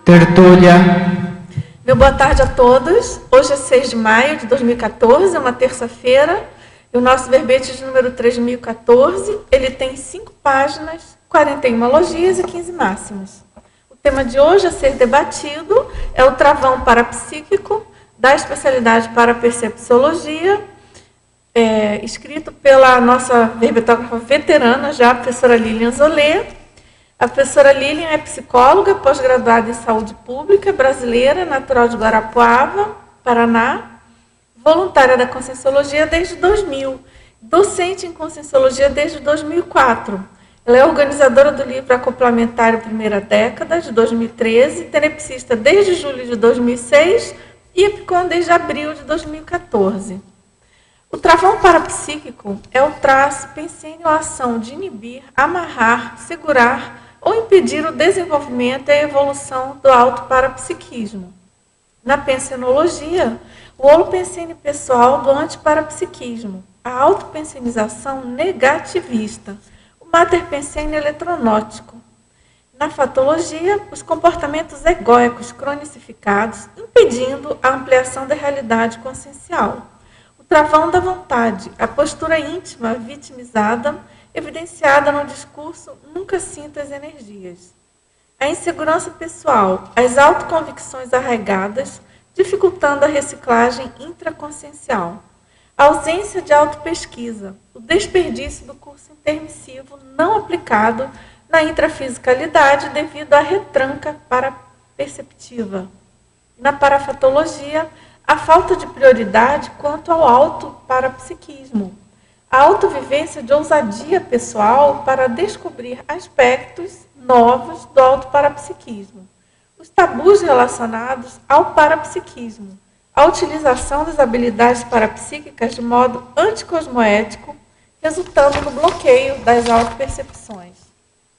Tertúlia. Meu boa tarde a todos. Hoje é 6 de maio de 2014, é uma terça-feira. E o nosso verbete de número 3014, ele tem 5 páginas, 41 logias e 15 máximas. O tema de hoje a ser debatido é o travão parapsíquico da especialidade parapercepciologia, escrito pela nossa verbetógrafa veterana, já a professora Lilian Zolê. A professora Lilian é psicóloga, pós-graduada em saúde pública, brasileira, natural de Guarapuava, Paraná, voluntária da Conscienciologia desde 2000, docente em Conscienciologia desde 2004. Ela é organizadora do livro Acoplamentário Primeira Década, de 2013, tenepsista desde julho de 2006 e EPICOM desde abril de 2014. O travão parapsíquico é o traço, pensênio ou ação de inibir, amarrar, segurar ou impedir o desenvolvimento e a evolução do autoparapsiquismo. Na pensenologia, o holopensene pessoal do antiparapsiquismo, a autopensenização negativista, o materpensene eletronótico. Na fatologia, os comportamentos egóicos cronicificados, impedindo a ampliação da realidade consciencial. O travão da vontade, a postura íntima vitimizada, evidenciada no discurso nunca sinta as energias. A insegurança pessoal, as autoconvicções arraigadas, dificultando a reciclagem intraconsciencial. A ausência de autopesquisa, o desperdício do curso intermissivo não aplicado na intrafisicalidade devido à retranca paraperceptiva. Na parafatologia, a falta de prioridade quanto ao autoparapsiquismo. A autovivência de ousadia pessoal para descobrir aspectos novos do autoparapsiquismo. Os tabus relacionados ao parapsiquismo. A utilização das habilidades parapsíquicas de modo anticosmoético, resultando no bloqueio das autopercepções.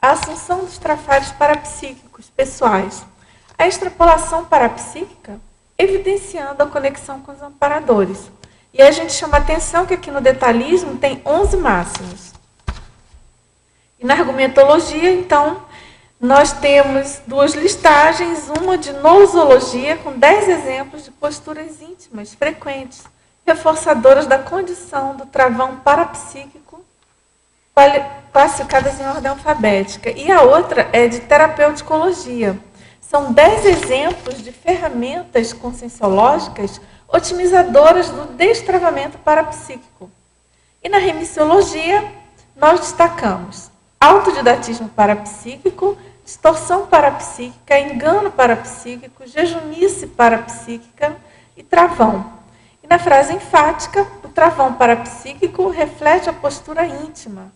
A assunção dos trafares parapsíquicos pessoais. A extrapolação parapsíquica, evidenciando a conexão com os amparadores. E a gente chama a atenção que aqui no detalhismo tem 11 máximos. E na argumentologia, então, nós temos 2 listagens, uma de nosologia, com 10 exemplos de posturas íntimas frequentes, reforçadoras da condição do travão parapsíquico, classificadas em ordem alfabética. E a outra é de terapeuticologia. São 10 exemplos de ferramentas conscienciológicas otimizadoras do destravamento parapsíquico. E na remissiologia, nós destacamos autodidatismo parapsíquico, distorção parapsíquica, engano parapsíquico, jejunice parapsíquica e travão. E na frase enfática, o travão parapsíquico reflete a postura íntima,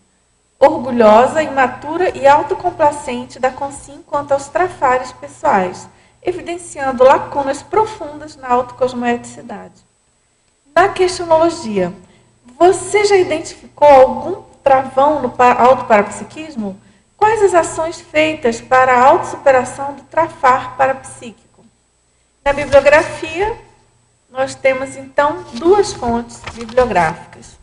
orgulhosa, imatura e autocomplacente da consciência quanto aos trafares pessoais, evidenciando lacunas profundas na autocosmoeticidade. Na questionologia, você já identificou algum travão no autoparapsiquismo? Quais as ações feitas para a autossuperação do trafar parapsíquico? Na bibliografia, nós temos, então, 2 fontes bibliográficas.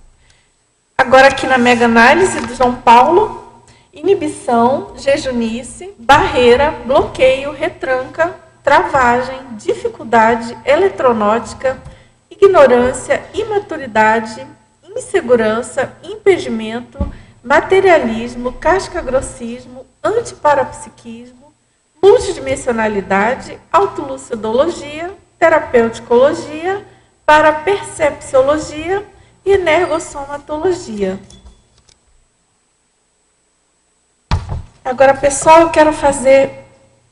Agora, aqui na mega-análise do João Paulo, inibição, jejunice, barreira, bloqueio, retranca, travagem, dificuldade, eletronótica, ignorância, imaturidade, insegurança, impedimento, materialismo, cascagrossismo, antiparapsiquismo, multidimensionalidade, autolucidologia, terapeuticologia, parapercepciologia e energossomatologia. Agora, pessoal, eu quero fazer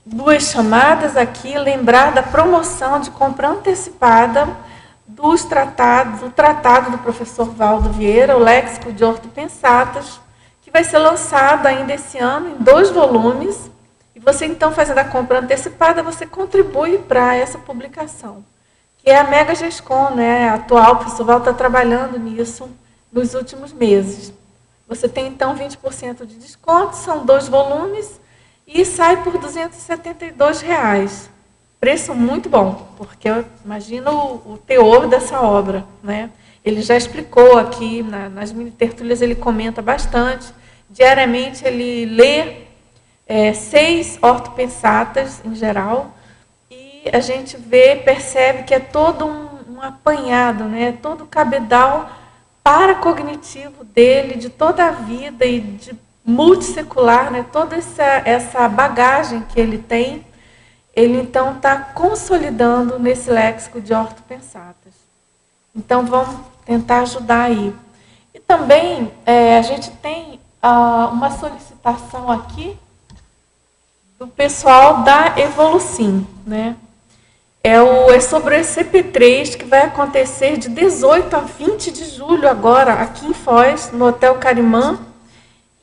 2 chamadas aqui, lembrar da promoção de compra antecipada do tratado do professor Valdo Vieira, o Léxico de Ortopensatas, que vai ser lançado ainda esse ano em 2 volumes. E você, então, fazendo a compra antecipada, você contribui para essa publicação, que é a Mega GESCOM, né, atual. O professor Valdo está trabalhando nisso nos últimos meses. Você tem, então, 20% de desconto, são 2 volumes, e sai por R$ 272. Preço muito bom, porque eu imagino o teor dessa obra, né? Ele já explicou aqui, nas mini-tertúlias ele comenta bastante. Diariamente ele lê 6 ortopensatas, em geral, e a gente percebe que é todo um apanhado, né? Todo o cabedal paracognitivo dele, de toda a vida e de multissecular, né? Toda essa bagagem que ele tem, ele então está consolidando nesse léxico de ortopensatas. Então vamos tentar ajudar aí. E também a gente tem uma solicitação do pessoal da Evolucim, né? É sobre o ECP3, que vai acontecer de 18 a 20 de julho agora, aqui em Foz, no Hotel Carimã.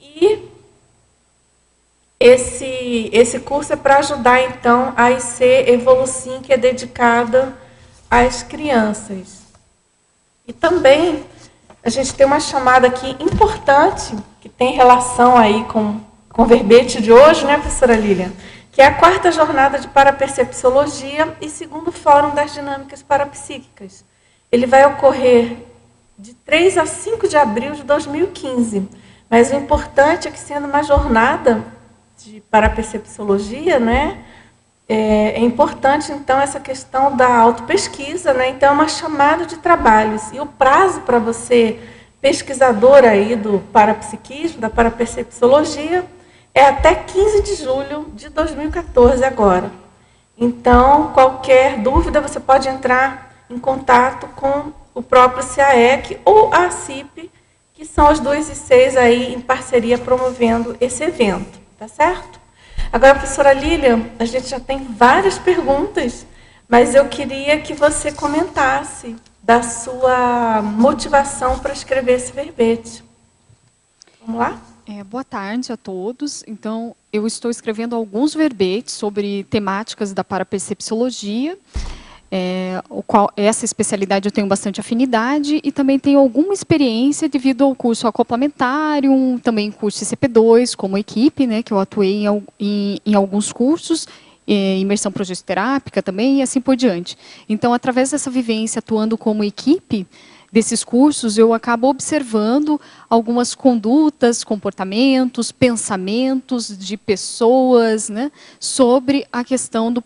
E esse curso é para ajudar, então, a IC Evolucim, que é dedicada às crianças. E também a gente tem uma chamada aqui importante, que tem relação aí com o verbete de hoje, né, professora Lília? Que é a 4ª jornada de parapercepciologia e 2º Fórum das Dinâmicas Parapsíquicas. Ele vai ocorrer de 3 a 5 de abril de 2015. Mas o importante é que, sendo uma jornada de parapercepciologia, né, é importante, então, essa questão da autopesquisa, né? Então, é uma chamada de trabalhos. E o prazo para você, pesquisador aí do parapsiquismo, da parapercepciologia, é até 15 de julho de 2014 agora. Então, qualquer dúvida, você pode entrar em contato com o próprio CAEC ou a CIP, que são as 2 ICs aí em parceria promovendo esse evento, tá certo? Agora, professora Lília, a gente já tem várias perguntas, mas eu queria que você comentasse da sua motivação para escrever esse verbete. Vamos lá? Boa tarde a todos. Então, eu estou escrevendo alguns verbetes sobre temáticas da parapercepciologia, essa especialidade eu tenho bastante afinidade e também tenho alguma experiência devido ao curso Acoplamentário, também curso ICP2, como equipe, né, que eu atuei em alguns cursos, imersão progestoterápica também e assim por diante. Então, através dessa vivência atuando como equipe, desses cursos, eu acabo observando algumas condutas, comportamentos, pensamentos de pessoas, né, sobre a questão do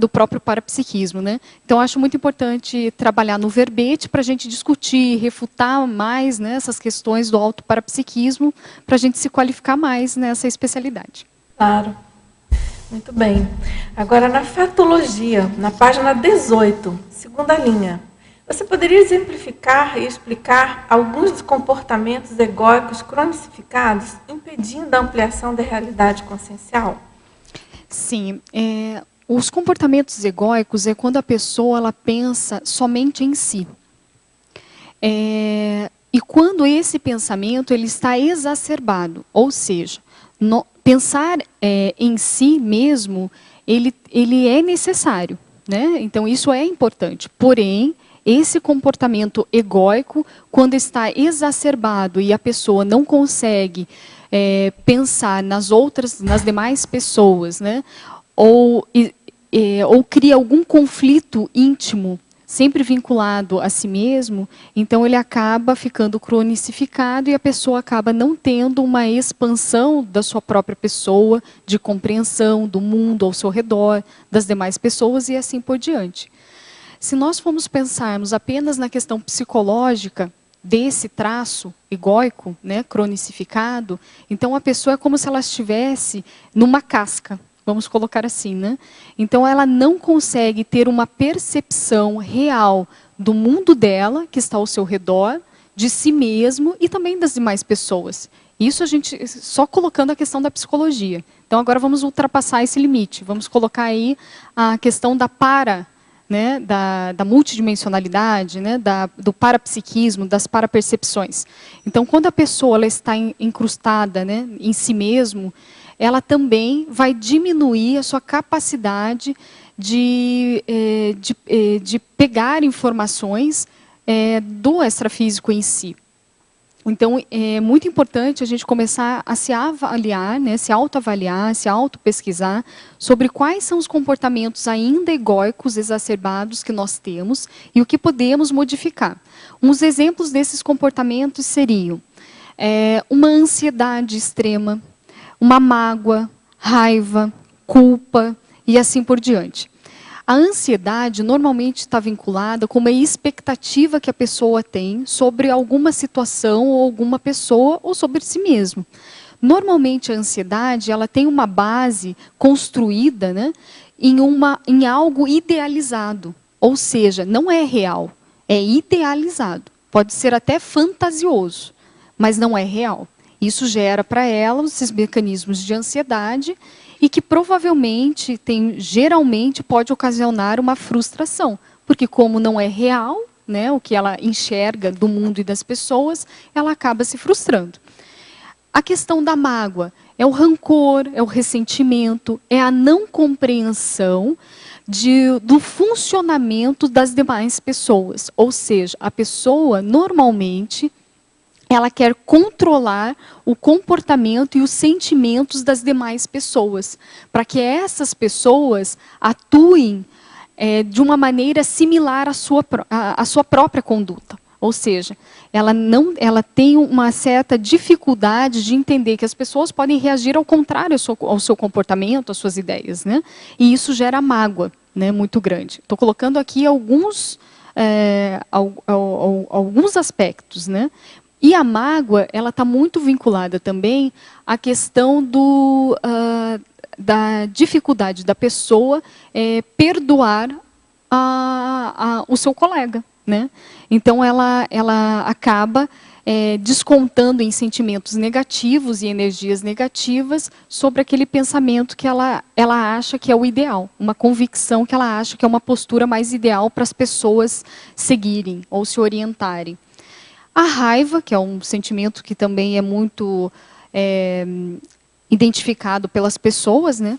próprio parapsiquismo, né? Então, acho muito importante trabalhar no verbete para a gente discutir, refutar mais, né, essas questões do autoparapsiquismo, para a gente se qualificar mais nessa especialidade. Claro. Muito bem. Agora, na fatologia, na página 18, 2ª linha, você poderia exemplificar e explicar alguns dos comportamentos egóicos cronificados, impedindo a ampliação da realidade consciencial? Sim. Os comportamentos egóicos é quando a pessoa ela pensa somente em si. E quando esse pensamento ele está exacerbado, ou seja, pensar em si mesmo, ele é necessário, né? Então, isso é importante. Porém, esse comportamento egóico, quando está exacerbado e a pessoa não consegue pensar nas demais pessoas, né? Ou cria algum conflito íntimo, sempre vinculado a si mesmo, então ele acaba ficando cronificado e a pessoa acaba não tendo uma expansão da sua própria pessoa, de compreensão do mundo ao seu redor, das demais pessoas e assim por diante. Se nós formos pensarmos apenas na questão psicológica desse traço egóico, né, cronificado, então a pessoa é como se ela estivesse numa casca, vamos colocar assim, né? Então ela não consegue ter uma percepção real do mundo dela, que está ao seu redor, de si mesmo e também das demais pessoas. Isso a gente só colocando a questão da psicologia. Então agora vamos ultrapassar esse limite, vamos colocar aí a questão né, da multidimensionalidade, né, do parapsiquismo, das parapercepções. Então, quando a pessoa ela está incrustada, né, em si mesmo, ela também vai diminuir a sua capacidade de pegar informações do extrafísico em si. Então, é muito importante a gente começar a se avaliar, né, se autoavaliar, se autopesquisar sobre quais são os comportamentos ainda egóicos exacerbados que nós temos e o que podemos modificar. Uns exemplos desses comportamentos seriam uma ansiedade extrema, uma mágoa, raiva, culpa e assim por diante. A ansiedade normalmente está vinculada com uma expectativa que a pessoa tem sobre alguma situação ou alguma pessoa ou sobre si mesmo. Normalmente a ansiedade ela tem uma base construída, né, em algo idealizado, ou seja, não é real, é idealizado. Pode ser até fantasioso, mas não é real. Isso gera para ela esses mecanismos de ansiedade e que provavelmente, geralmente, pode ocasionar uma frustração. Porque como não é real, né, o que ela enxerga do mundo e das pessoas, ela acaba se frustrando. A questão da mágoa é o rancor, é o ressentimento, é a não compreensão do funcionamento das demais pessoas. Ou seja, a pessoa, normalmente, ela quer controlar o comportamento e os sentimentos das demais pessoas, para que essas pessoas atuem de uma maneira similar à sua própria conduta. Ou seja, ela tem uma certa dificuldade de entender que as pessoas podem reagir ao contrário ao seu comportamento, às suas ideias, né? E isso gera mágoa, né, muito grande. Estou colocando aqui alguns aspectos, né? E a mágoa, ela está muito vinculada também à questão da dificuldade da pessoa perdoar o seu colega, né? Então, ela acaba descontando em sentimentos negativos e energias negativas sobre aquele pensamento que ela acha que é o ideal, uma convicção que ela acha que é uma postura mais ideal para as pessoas seguirem ou se orientarem. A raiva, que é um sentimento que também é muito identificado pelas pessoas, né?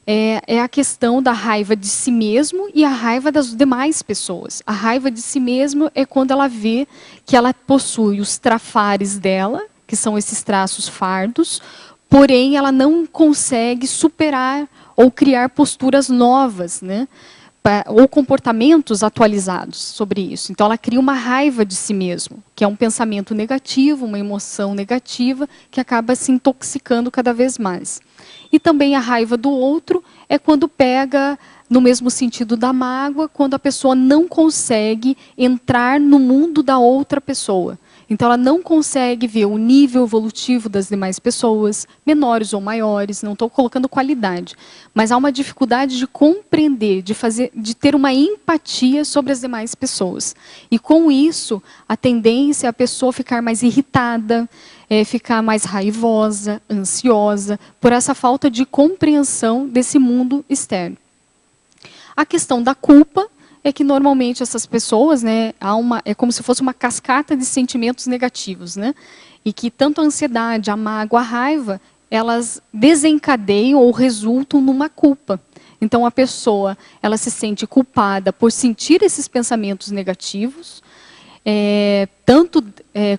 É a questão da raiva de si mesmo e a raiva das demais pessoas. A raiva de si mesmo é quando ela vê que ela possui os trafares dela, que são esses traços fardos, porém ela não consegue superar ou criar posturas novas, né? Ou comportamentos atualizados sobre isso. Então, ela cria uma raiva de si mesmo, que é um pensamento negativo, uma emoção negativa, que acaba se intoxicando cada vez mais. E também a raiva do outro é quando pega, no mesmo sentido da mágoa, quando a pessoa não consegue entrar no mundo da outra pessoa. Então, ela não consegue ver o nível evolutivo das demais pessoas, menores ou maiores, não estou colocando qualidade, mas há uma dificuldade de compreender, de ter uma empatia sobre as demais pessoas. E com isso, a tendência é a pessoa ficar mais irritada, ficar mais raivosa, ansiosa, por essa falta de compreensão desse mundo externo. A questão da culpa é que normalmente essas pessoas, né, é como se fosse uma cascata de sentimentos negativos, né? E que tanto a ansiedade, a mágoa, a raiva, elas desencadeiam ou resultam numa culpa. Então a pessoa, ela se sente culpada por sentir esses pensamentos negativos, tanto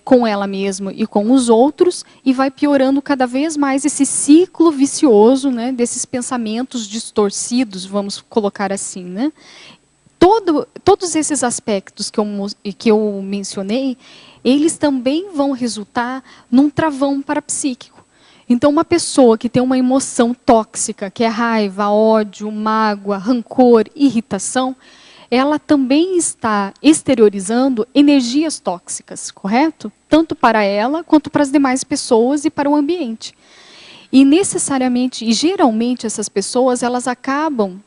com ela mesma e com os outros, e vai piorando cada vez mais esse ciclo vicioso, né, desses pensamentos distorcidos, vamos colocar assim, né? Todos esses aspectos que eu mencionei, eles também vão resultar num travão parapsíquico. Então, uma pessoa que tem uma emoção tóxica, que é raiva, ódio, mágoa, rancor, irritação, ela também está exteriorizando energias tóxicas, correto? Tanto para ela, quanto para as demais pessoas e para o ambiente. E necessariamente, e geralmente, essas pessoas, elas acabam,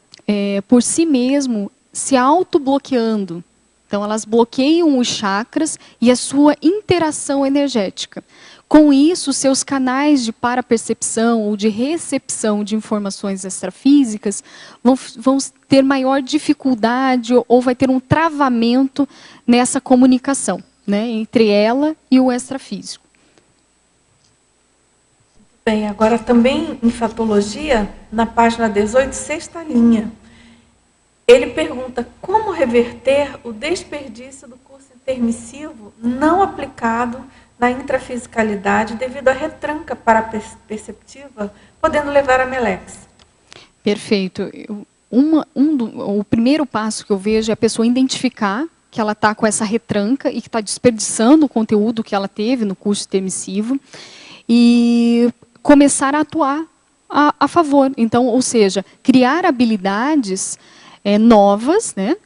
por si mesmo, se autobloqueando. Então, elas bloqueiam os chakras e a sua interação energética. Com isso, seus canais de parapercepção ou de recepção de informações extrafísicas vão ter maior dificuldade ou vai ter um travamento nessa comunicação, né, entre ela e o extrafísico. Bem, agora também em Fatologia, na página 18, sexta linha, ele pergunta como reverter o desperdício do curso intermissivo não aplicado na intrafisicalidade devido à retranca paraperceptiva, podendo levar a melex. Perfeito. O primeiro passo que eu vejo é a pessoa identificar que ela está com essa retranca e que está desperdiçando o conteúdo que ela teve no curso intermissivo e começar a atuar a favor. Então, ou seja, criar habilidades novas, né?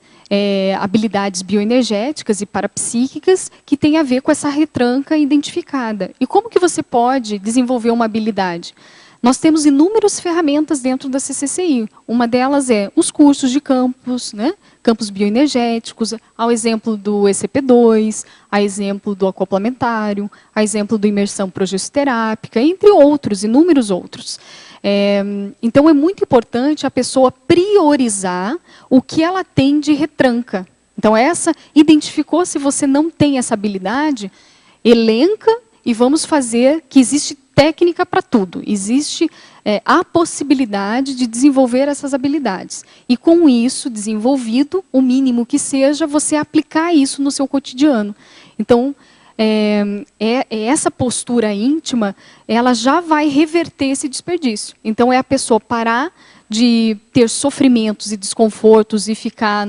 Habilidades bioenergéticas e parapsíquicas que têm a ver com essa retranca identificada. E como que você pode desenvolver uma habilidade? Nós temos inúmeras ferramentas dentro da CCCI. Uma delas é os cursos de campos, né? Campos bioenergéticos, ao exemplo do ECP2, a exemplo do acoplamentário, a exemplo do imersão progestoterápica, entre outros, inúmeros outros. Então, é muito importante a pessoa priorizar o que ela tem de retranca. Então, identificou se você não tem essa habilidade, elenca e vamos fazer que existe técnica para tudo. Existe a possibilidade de desenvolver essas habilidades. E com isso desenvolvido, o mínimo que seja, você aplicar isso no seu cotidiano. Então, essa postura íntima, ela já vai reverter esse desperdício. Então, é a pessoa parar de ter sofrimentos e desconfortos e ficar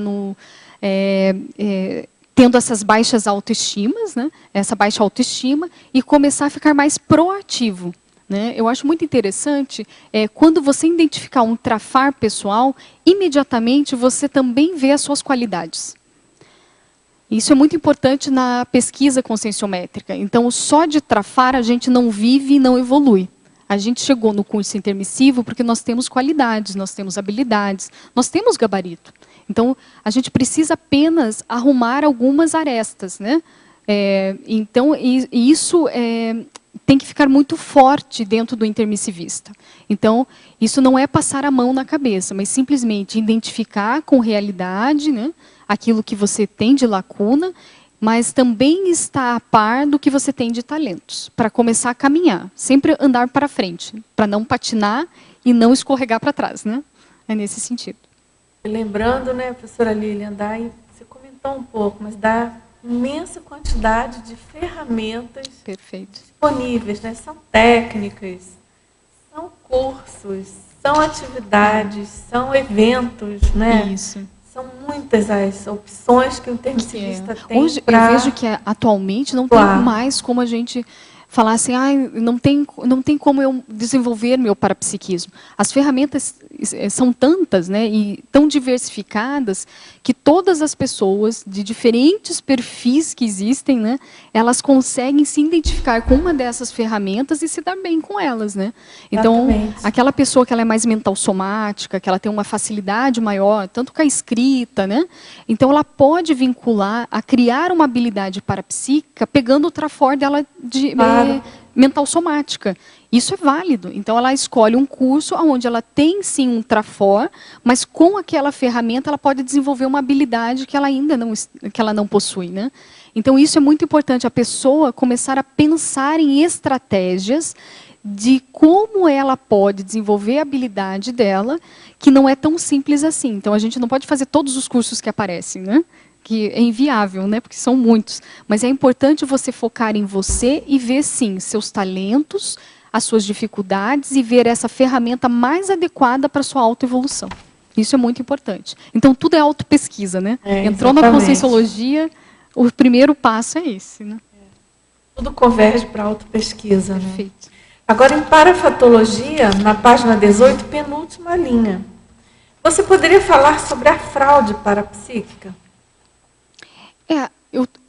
tendo essas baixas autoestimas, né? Essa baixa autoestima, e começar a ficar mais proativo. Né? Eu acho muito interessante, quando você identificar um trafar pessoal, imediatamente você também vê as suas qualidades. Isso é muito importante na pesquisa conscienciométrica. Então, só de trafar a gente não vive e não evolui. A gente chegou no curso intermissivo porque nós temos qualidades, nós temos habilidades, nós temos gabarito. Então, a gente precisa apenas arrumar algumas arestas. Né? Então, isso tem que ficar muito forte dentro do intermissivista. Então, isso não é passar a mão na cabeça, mas simplesmente identificar com realidade, né, aquilo que você tem de lacuna, mas também estar a par do que você tem de talentos, para começar a caminhar, sempre andar para frente, para não patinar e não escorregar para trás. Né? É nesse sentido. Lembrando, né, professora Lilian, você comentou um pouco, mas dá imensa quantidade de ferramentas disponíveis, né? São técnicas, são cursos, são atividades, são eventos, né? Isso. São muitas as opções que o intermissivista tem. Hoje eu vejo que atualmente não tem mais como a gente falar assim, não tem como eu desenvolver meu parapsiquismo. As ferramentas são tantas, né, e tão diversificadas, que todas as pessoas de diferentes perfis que existem, né, elas conseguem se identificar com uma dessas ferramentas e se dar bem com elas. Né? Então, aquela pessoa que ela é mais mental somática, que ela tem uma facilidade maior, tanto com a escrita, né, então ela pode vincular a criar uma habilidade parapsíquica pegando o trafor dela de mental somática. Isso é válido. Então, ela escolhe um curso onde ela tem, sim, um trafor, mas com aquela ferramenta ela pode desenvolver uma habilidade que ela ainda não possui. Né? Então, isso é muito importante, a pessoa começar a pensar em estratégias de como ela pode desenvolver a habilidade dela, que não é tão simples assim. Então, a gente não pode fazer todos os cursos que aparecem, né? Que é inviável, né? Porque são muitos. Mas é importante você focar em você e ver, sim, seus talentos, as suas dificuldades e ver essa ferramenta mais adequada para a sua autoevolução. Isso é muito importante. Então, tudo é autopesquisa, né? Entrou na Conscienciologia, o primeiro passo é esse. Né? Tudo converge para a autopesquisa. Perfeito. Né? Agora, em parafatologia, na página 18, penúltima linha. Você poderia falar sobre a fraude parapsíquica?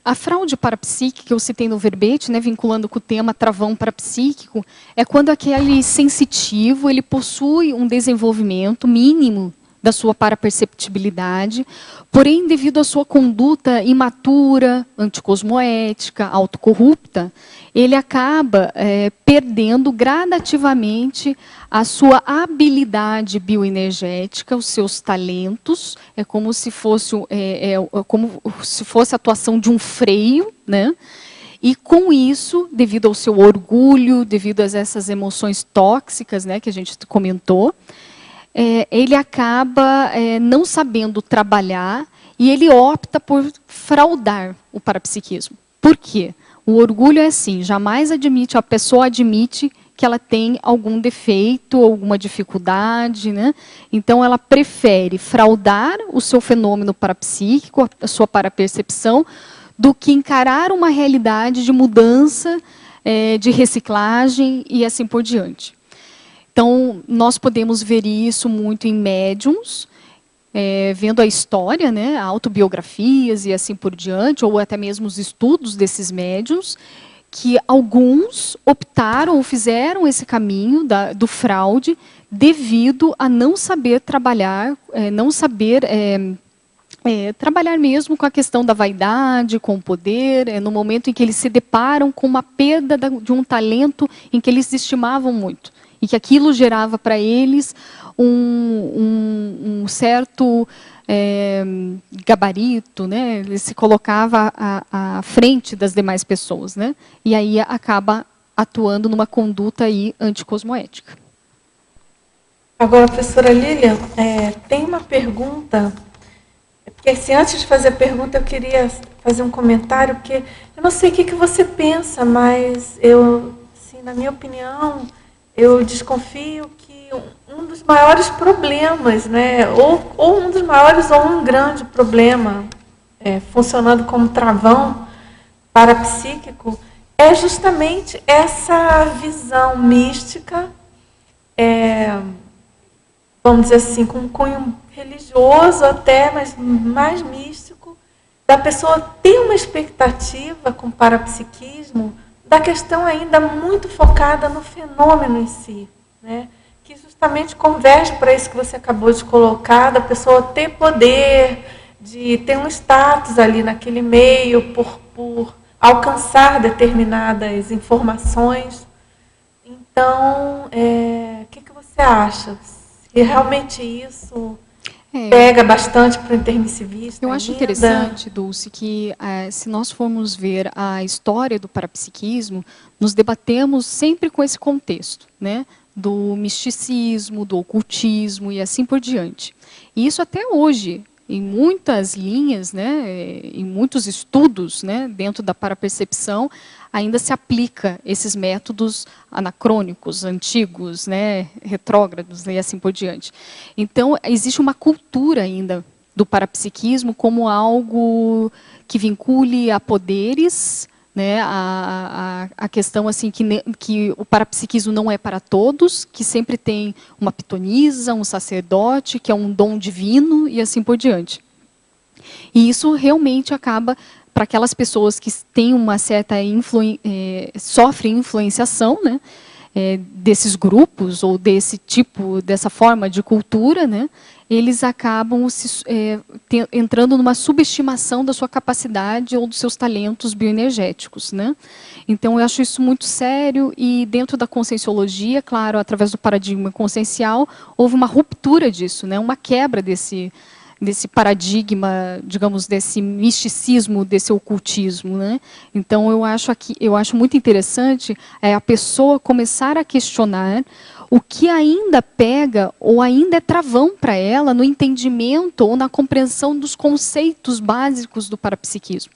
A fraude parapsíquica que eu citei no verbete, né, vinculando com o tema travão parapsíquico, é quando aquele sensitivo ele possui um desenvolvimento mínimo da sua paraperceptibilidade, porém, devido à sua conduta imatura, anticosmoética, autocorrupta, ele acaba perdendo gradativamente a sua habilidade bioenergética, os seus talentos, é como se fosse a atuação de um freio, né? E com isso, devido ao seu orgulho, devido a essas emoções tóxicas, né, que a gente comentou, ele acaba não sabendo trabalhar e ele opta por fraudar o parapsiquismo. Por quê? O orgulho é assim, jamais a pessoa admite que ela tem algum defeito, alguma dificuldade, né? Então ela prefere fraudar o seu fenômeno parapsíquico, a sua parapercepção, do que encarar uma realidade de mudança, de reciclagem e assim por diante. Então, nós podemos ver isso muito em médiums, vendo a história, né, autobiografias e assim por diante, ou até mesmo os estudos desses médiuns, que alguns optaram ou fizeram esse caminho do fraude devido a não saber trabalhar, não saber trabalhar mesmo com a questão da vaidade, com o poder, no momento em que eles se deparam com uma perda de um talento em que eles estimavam muito. E que aquilo gerava para eles um certo gabarito, né? Ele se colocava à frente das demais pessoas, né? E aí acaba atuando numa conduta aí anticosmoética. Agora, professora Lilian, tem uma pergunta, porque assim, antes de fazer a pergunta eu queria fazer um comentário, porque eu não sei o que você pensa, mas eu, assim, na minha opinião, eu desconfio que um dos maiores problemas, né, ou um dos maiores ou um grande problema, funcionando como travão parapsíquico, é justamente essa visão mística, vamos dizer assim, com um cunho religioso até, mas mais místico, da pessoa ter uma expectativa com o parapsiquismo da questão ainda muito focada no fenômeno em si, né? Que justamente converge para isso que você acabou de colocar, da pessoa ter poder, de ter um status ali naquele meio, por alcançar determinadas informações. Então, o que você acha? Se realmente isso pega bastante para o intermissivista? Eu acho interessante, Dulce, que se nós formos ver a história do parapsiquismo, nos debatemos sempre com esse contexto, né? Do misticismo, do ocultismo e assim por diante. E isso até hoje, em muitas linhas, né, em muitos estudos, né, dentro da parapercepção, ainda se aplica esses métodos anacrônicos, antigos, né, retrógrados e assim por diante. Então, existe uma cultura ainda do parapsiquismo como algo que vincule a poderes, né, a questão assim que o parapsiquismo não é para todos, que sempre tem uma pitonisa, um sacerdote, que é um dom divino e assim por diante. E isso realmente acaba, para aquelas pessoas que têm uma certa sofrem influenciação, né, desses grupos ou dessa forma de cultura, né, eles acabam entrando numa subestimação da sua capacidade ou dos seus talentos bioenergéticos, né? Então, eu acho isso muito sério e dentro da conscienciologia, claro, através do paradigma consciencial, houve uma ruptura disso, né? Uma quebra desse paradigma, digamos, desse misticismo, desse ocultismo, né? Então, eu acho muito interessante a pessoa começar a questionar o que ainda pega ou ainda é travão para ela no entendimento ou na compreensão dos conceitos básicos do parapsiquismo.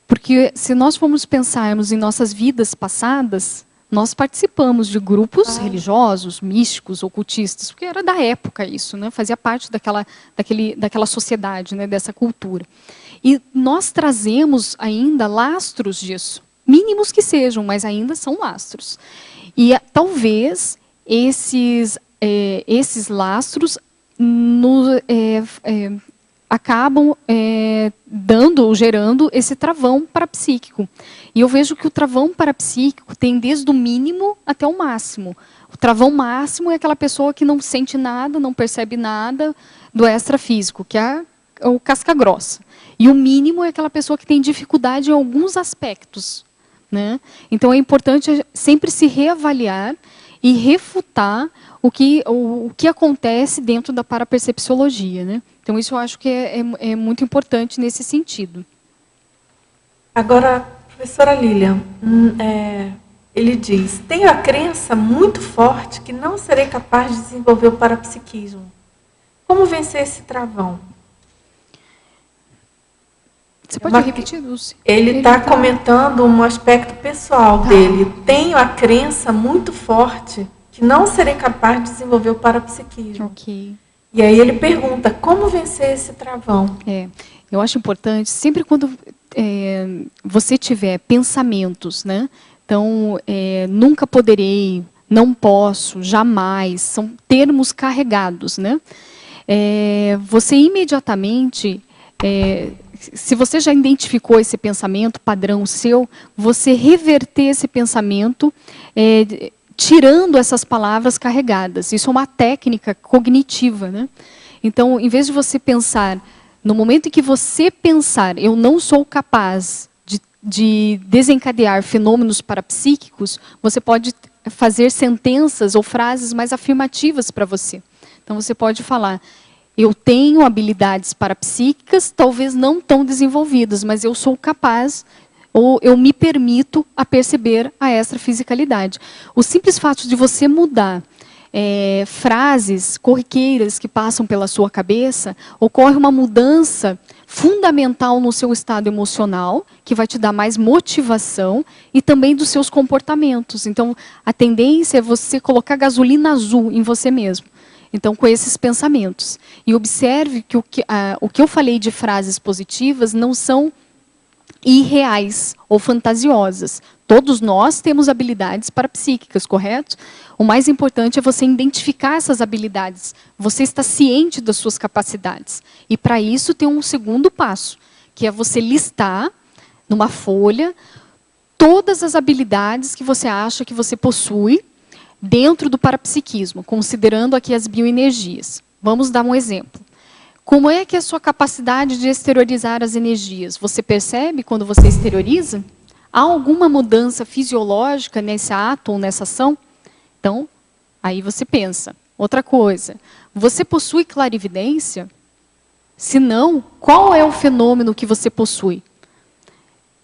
Porque se nós formos pensarmos em nossas vidas passadas, nós participamos de grupos religiosos, místicos, ocultistas, porque era da época isso, né? Fazia parte daquela sociedade, né? Dessa cultura. E nós trazemos ainda lastros disso, mínimos que sejam, mas ainda são lastros. E talvez esses lastros acabam dando ou gerando esse travão parapsíquico. E eu vejo que o travão parapsíquico tem desde o mínimo até o máximo. O travão máximo é aquela pessoa que não sente nada, não percebe nada do extrafísico, que é o casca grossa. E o mínimo é aquela pessoa que tem dificuldade em alguns aspectos, né? Então é importante sempre se reavaliar e refutar o que acontece dentro da parapercepciologia, né? Então isso eu acho que é muito importante nesse sentido. Agora, professora Lilian, ele diz, tenho a crença muito forte que não serei capaz de desenvolver o parapsiquismo. Como vencer esse travão? Você pode repetir, Dulce? Ele está comentando um aspecto pessoal dele. Tenho a crença muito forte que não serei capaz de desenvolver o parapsiquismo. Ok. E aí ele pergunta, como vencer esse travão? Eu acho importante, sempre quando você tiver pensamentos, né? Então, nunca poderei, não posso, jamais, são termos carregados, né? você imediatamente, se você já identificou esse pensamento padrão seu, você reverter esse pensamento, tirando essas palavras carregadas. Isso é uma técnica cognitiva, né? Então, em vez de você pensar, no momento em que você pensar, eu não sou capaz de desencadear fenômenos parapsíquicos, você pode fazer sentenças ou frases mais afirmativas para você. Então, você pode falar, eu tenho habilidades parapsíquicas, talvez não tão desenvolvidas, mas eu sou capaz, ou eu me permito a perceber a extrafisicalidade. O simples fato de você mudar frases corriqueiras que passam pela sua cabeça, ocorre uma mudança fundamental no seu estado emocional, que vai te dar mais motivação, e também dos seus comportamentos. Então, a tendência é você colocar gasolina azul em você mesmo. Então, com esses pensamentos. E observe que o que eu falei de frases positivas não são irreais ou fantasiosas. Todos nós temos habilidades parapsíquicas, correto? O mais importante é você identificar essas habilidades. Você está ciente das suas capacidades. E para isso tem um segundo passo, que é você listar numa folha todas as habilidades que você acha que você possui dentro do parapsiquismo, considerando aqui as bioenergias. Vamos dar um exemplo. Como é que é a sua capacidade de exteriorizar as energias? Você percebe quando você exterioriza? Há alguma mudança fisiológica nesse ato ou nessa ação? Então, aí você pensa. Outra coisa, você possui clarividência? Se não, qual é o fenômeno que você possui?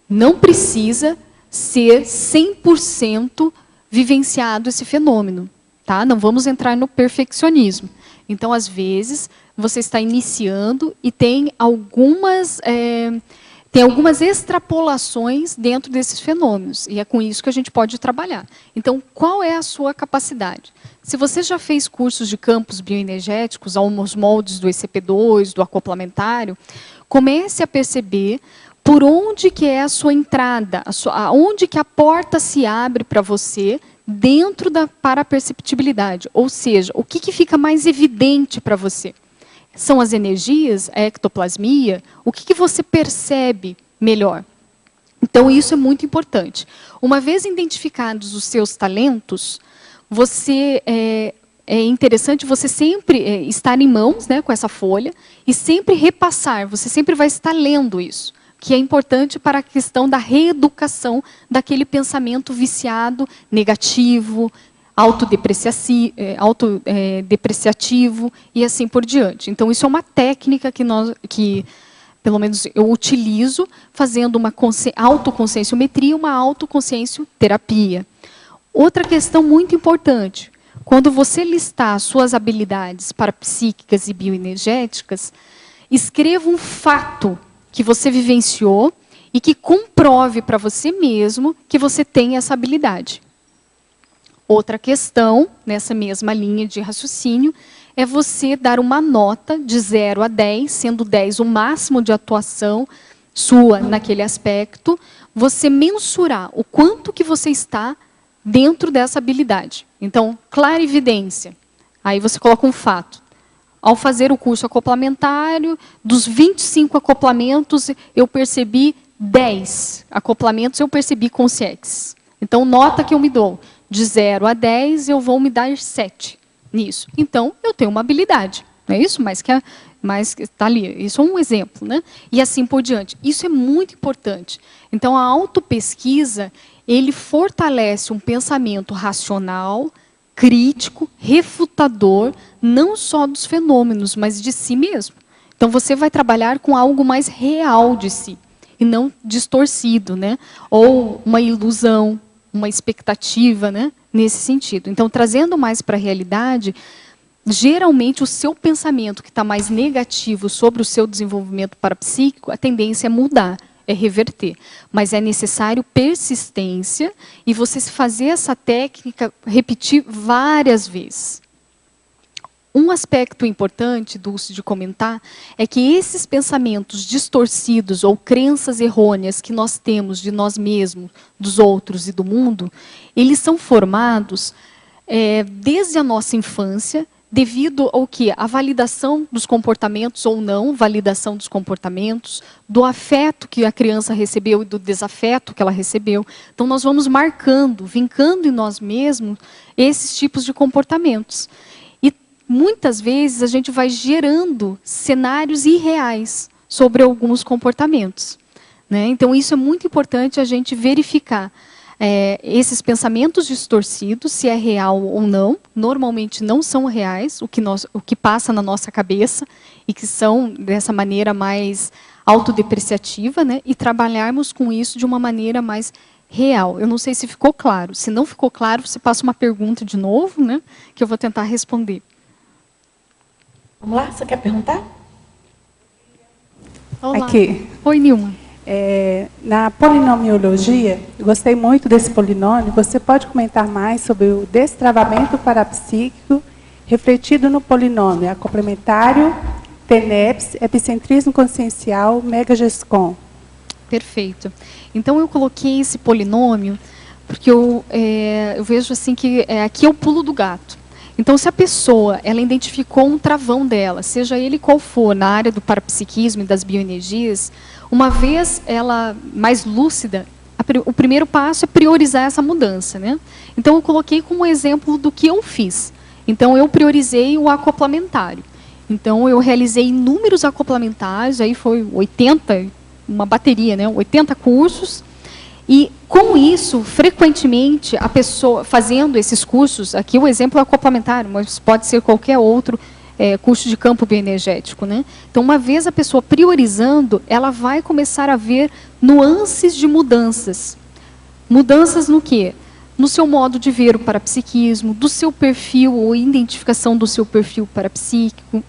Não precisa ser 100% vivenciado esse fenômeno, tá? Não vamos entrar no perfeccionismo. Então, às vezes, você está iniciando e tem algumas extrapolações dentro desses fenômenos. E é com isso que a gente pode trabalhar. Então, qual é a sua capacidade? Se você já fez cursos de campos bioenergéticos, aos moldes do ECP2, do acoplamentário, comece a perceber por onde que é a sua entrada, onde que a porta se abre para você dentro da paraperceptibilidade. Ou seja, o que fica mais evidente para você? São as energias, a ectoplasmia? O que você percebe melhor? Então, isso é muito importante. Uma vez identificados os seus talentos, é interessante você sempre estar em mãos, né, com essa folha e sempre repassar. Você sempre vai estar lendo isso, que é importante para a questão da reeducação daquele pensamento viciado, negativo, autodepreciativo e assim por diante. Então, isso é uma técnica que pelo menos eu utilizo, fazendo uma autoconscienciometria, uma autoconsciencioterapia. Outra questão muito importante, quando você listar suas habilidades parapsíquicas e bioenergéticas, escreva um fato que você vivenciou e que comprove para você mesmo que você tem essa habilidade. Outra questão, nessa mesma linha de raciocínio, é você dar uma nota de 0 a 10, sendo 10 o máximo de atuação sua naquele aspecto, você mensurar o quanto que você está dentro dessa habilidade. Então, clarividência. Aí você coloca um fato. Ao fazer o curso acoplamentário, dos 25 acoplamentos, eu percebi 10 acoplamentos, eu percebi conscientes. Então, nota que eu me dou. De 0 a 10, eu vou me dar 7 nisso. Então, eu tenho uma habilidade. Não é isso? Mas está ali. Isso é um exemplo, né? E assim por diante. Isso é muito importante. Então, a autopesquisa, ele fortalece um pensamento racional, crítico, refutador, não só dos fenômenos, mas de si mesmo. Então, você vai trabalhar com algo mais real de si, e não distorcido, né? Ou uma ilusão, uma expectativa, né? Nesse sentido. Então, trazendo mais para a realidade, geralmente o seu pensamento que está mais negativo sobre o seu desenvolvimento parapsíquico, a tendência é mudar, é reverter. Mas é necessário persistência e você fazer essa técnica, repetir várias vezes. Um aspecto importante, Dulce, de comentar, é que esses pensamentos distorcidos ou crenças errôneas que nós temos de nós mesmos, dos outros e do mundo, eles são formados desde a nossa infância, devido ao que? A validação dos comportamentos ou não, validação dos comportamentos, do afeto que a criança recebeu e do desafeto que ela recebeu. Então, nós vamos marcando, vincando em nós mesmos esses tipos de comportamentos. E, muitas vezes, a gente vai gerando cenários irreais sobre alguns comportamentos, né? Então, isso é muito importante a gente verificar. Esses pensamentos distorcidos, se é real ou não, normalmente não são reais, o que passa na nossa cabeça, e que são dessa maneira mais autodepreciativa, né? E trabalharmos com isso de uma maneira mais real. Eu não sei se ficou claro. Se não ficou claro, você passa uma pergunta de novo, né? Que eu vou tentar responder. Vamos lá? Você quer perguntar? Olá. Aqui. Oi, Nilma. Na polinomiologia, eu gostei muito desse polinômio. Você pode comentar mais sobre o destravamento parapsíquico refletido no polinômio complementário, TENEPS, epicentrismo consciencial, megagescom? Perfeito. Então, eu coloquei esse polinômio porque eu vejo assim que aqui é o pulo do gato. Então, se a pessoa ela identificou um travão dela, seja ele qual for, na área do parapsiquismo e das bioenergias, uma vez ela mais lúcida, o primeiro passo é priorizar essa mudança, né? Então, eu coloquei como exemplo do que eu fiz. Então, eu priorizei o acoplamentário. Então, eu realizei inúmeros acoplamentários, aí foi 80, uma bateria, né? 80 cursos. E, com isso, frequentemente, a pessoa fazendo esses cursos, aqui o exemplo é acoplamentário, mas pode ser qualquer outro curso de campo bioenergético, né? Então, uma vez a pessoa priorizando, ela vai começar a ver nuances de mudanças. Mudanças no quê? No seu modo de ver o parapsiquismo, do seu perfil, ou identificação do seu perfil parapsíquico,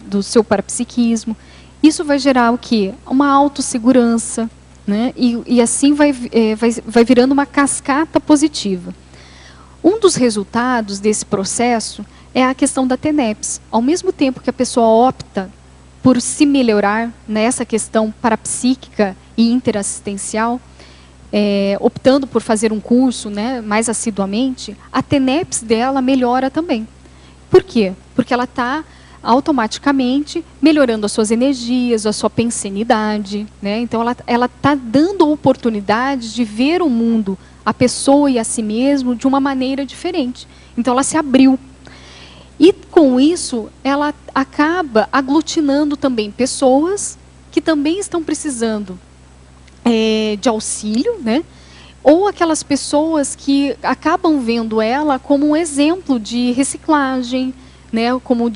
do seu parapsiquismo. Isso vai gerar o quê? Uma autossegurança, né? E assim vai virando uma cascata positiva. Um dos resultados desse processo é a questão da TENEPS. Ao mesmo tempo que a pessoa opta por se melhorar nessa questão parapsíquica e interassistencial, optando por fazer um curso, né, mais assiduamente, a TENEPS dela melhora também. Por quê? Porque ela está automaticamente melhorando as suas energias, a sua pensenidade, né? Então, ela está dando a oportunidade de ver o mundo, a pessoa e a si mesmo de uma maneira diferente. Então, ela se abriu. E, com isso, ela acaba aglutinando também pessoas que também estão precisando de auxílio, né? Ou aquelas pessoas que acabam vendo ela como um exemplo de reciclagem, né, como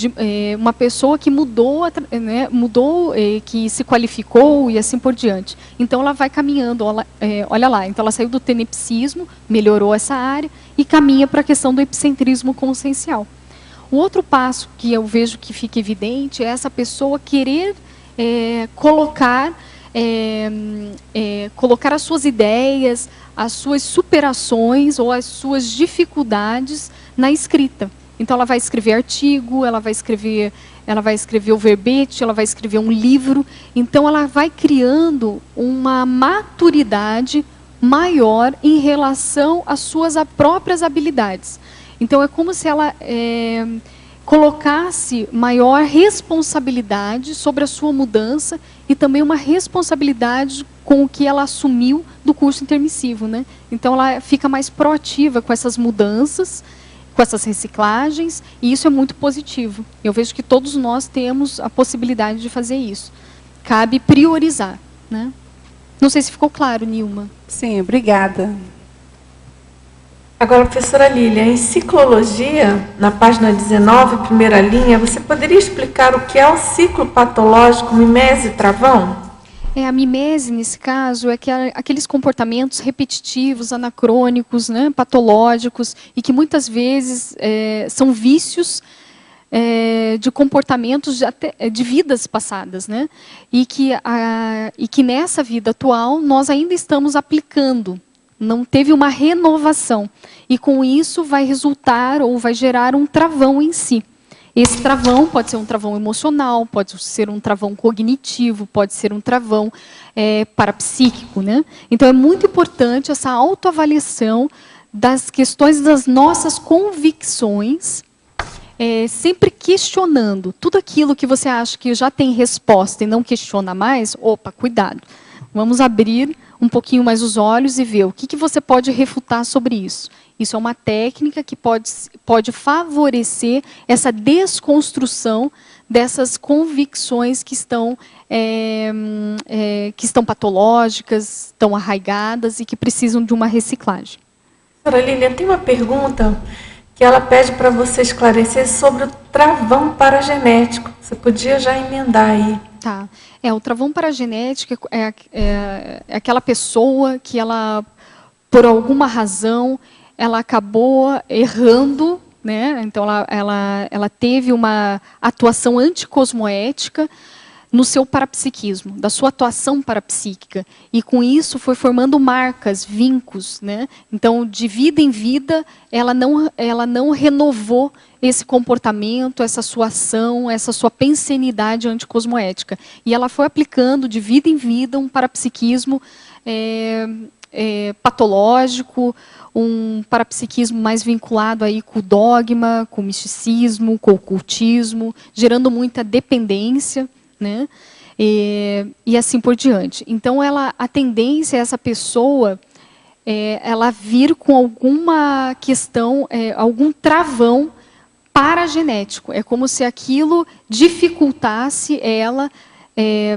uma pessoa que mudou, né, que se qualificou e assim por diante. Então, ela vai caminhando, olha lá, então ela saiu do tenepsismo, melhorou essa área e caminha para a questão do epicentrismo consciencial. O outro passo que eu vejo que fica evidente é essa pessoa querer colocar as suas ideias, as suas superações ou as suas dificuldades na escrita. Então, ela vai escrever artigo, ela vai escrever o verbete, ela vai escrever um livro. Então, ela vai criando uma maturidade maior em relação às suas próprias habilidades. Então, é como se ela colocasse maior responsabilidade sobre a sua mudança e também uma responsabilidade com o que ela assumiu do curso intermissivo, né? Então, ela fica mais proativa com essas mudanças, com essas reciclagens, e isso é muito positivo. Eu vejo que todos nós temos a possibilidade de fazer isso. Cabe priorizar, né? Não sei se ficou claro, Nilma. Sim, obrigada. Agora, professora Lília, em ciclologia, na página 19, primeira linha, você poderia explicar o que é o ciclo patológico mimese e travão? A mimese, nesse caso, é que aqueles comportamentos repetitivos, anacrônicos, né, patológicos, e que muitas vezes são vícios de comportamentos de vidas passadas, né? E que nessa vida atual nós ainda estamos aplicando. Não teve uma renovação. E com isso vai resultar ou vai gerar um travão em si. Esse travão pode ser um travão emocional, pode ser um travão cognitivo, pode ser um travão parapsíquico, né? Então, é muito importante essa autoavaliação das questões das nossas convicções sempre questionando. Tudo aquilo que você acha que já tem resposta e não questiona mais, opa, cuidado. Vamos abrir um pouquinho mais os olhos e ver o que você pode refutar sobre isso. Isso é uma técnica que pode favorecer essa desconstrução dessas convicções que estão patológicas, estão arraigadas e que precisam de uma reciclagem. Doutora Lilian, tem uma pergunta que ela pede para você esclarecer sobre o travão paragenético. Você podia já emendar aí. Tá. O travão paragenético é aquela pessoa que ela, por alguma razão, ela acabou errando, né? Então ela teve uma atuação anticosmoética no seu parapsiquismo, da sua atuação parapsíquica. E com isso foi formando marcas, vincos, né? Então, de vida em vida, ela não renovou esse comportamento, essa sua ação, essa sua pensenidade anticosmoética. E ela foi aplicando de vida em vida um parapsiquismo patológico, um parapsiquismo mais vinculado aí com o dogma, com o misticismo, com o ocultismo, gerando muita dependência, né? E assim por diante. Então, a tendência é essa pessoa, ela vir com alguma questão, algum travão paragenético. É como se aquilo dificultasse ela,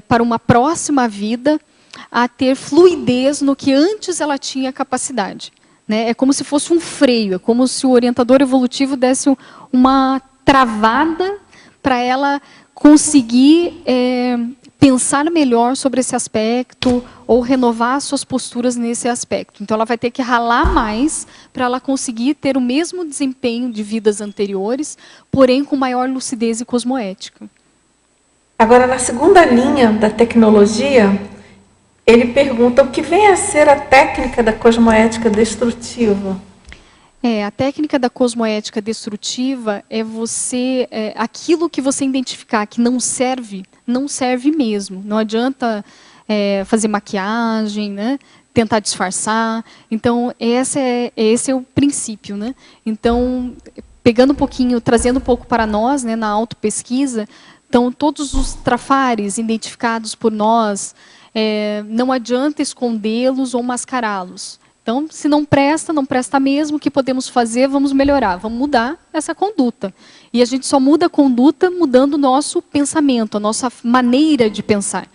para uma próxima vida, a ter fluidez no que antes ela tinha capacidade. Né? É como se fosse um freio, é como se o orientador evolutivo desse uma travada para ela conseguir pensar melhor sobre esse aspecto ou renovar suas posturas nesse aspecto. Então, ela vai ter que ralar mais para ela conseguir ter o mesmo desempenho de vidas anteriores, porém com maior lucidez e cosmoética. Agora, na segunda linha da tecnologia, ele pergunta o que vem a ser a técnica da cosmoética destrutiva. A técnica da cosmoética destrutiva é aquilo que você identificar que não serve mesmo. Não adianta fazer maquiagem, né? Tentar disfarçar. Então, esse é o princípio, né? Então, pegando um pouquinho, trazendo um pouco para nós, né, na autopesquisa, então, todos os trafares identificados por nós, não adianta escondê-los ou mascará-los. Então, se não presta mesmo, o que podemos fazer? Vamos melhorar, vamos mudar essa conduta. E a gente só muda a conduta mudando o nosso pensamento, a nossa maneira de pensar.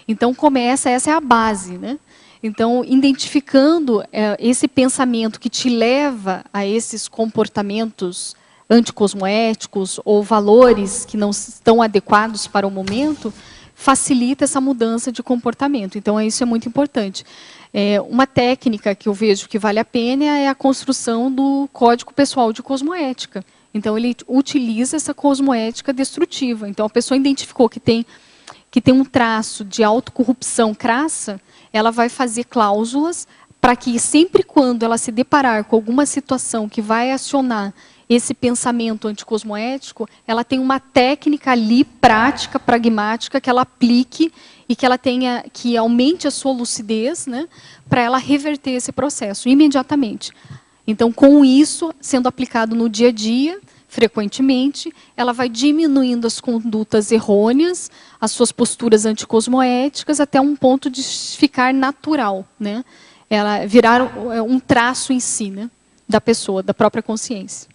Então, essa é a base, né? Então, identificando esse pensamento que te leva a esses comportamentos anticosmoéticos ou valores que não estão adequados para o momento, facilita essa mudança de comportamento. Então, isso é muito importante. Uma técnica que eu vejo que vale a pena é a construção do Código Pessoal de Cosmoética. Então, ele utiliza essa cosmoética destrutiva. Então, a pessoa identificou que tem um traço de autocorrupção crassa, ela vai fazer cláusulas para que, sempre quando ela se deparar com alguma situação que vai acionar esse pensamento anticosmoético, ela tem uma técnica ali, prática, pragmática, que ela aplique e que aumente a sua lucidez, né, para ela reverter esse processo imediatamente. Então, com isso, sendo aplicado no dia a dia, frequentemente, ela vai diminuindo as condutas errôneas, as suas posturas anticosmoéticas, até um ponto de ficar natural, né? Ela virar um traço em si, né, da pessoa, da própria consciência.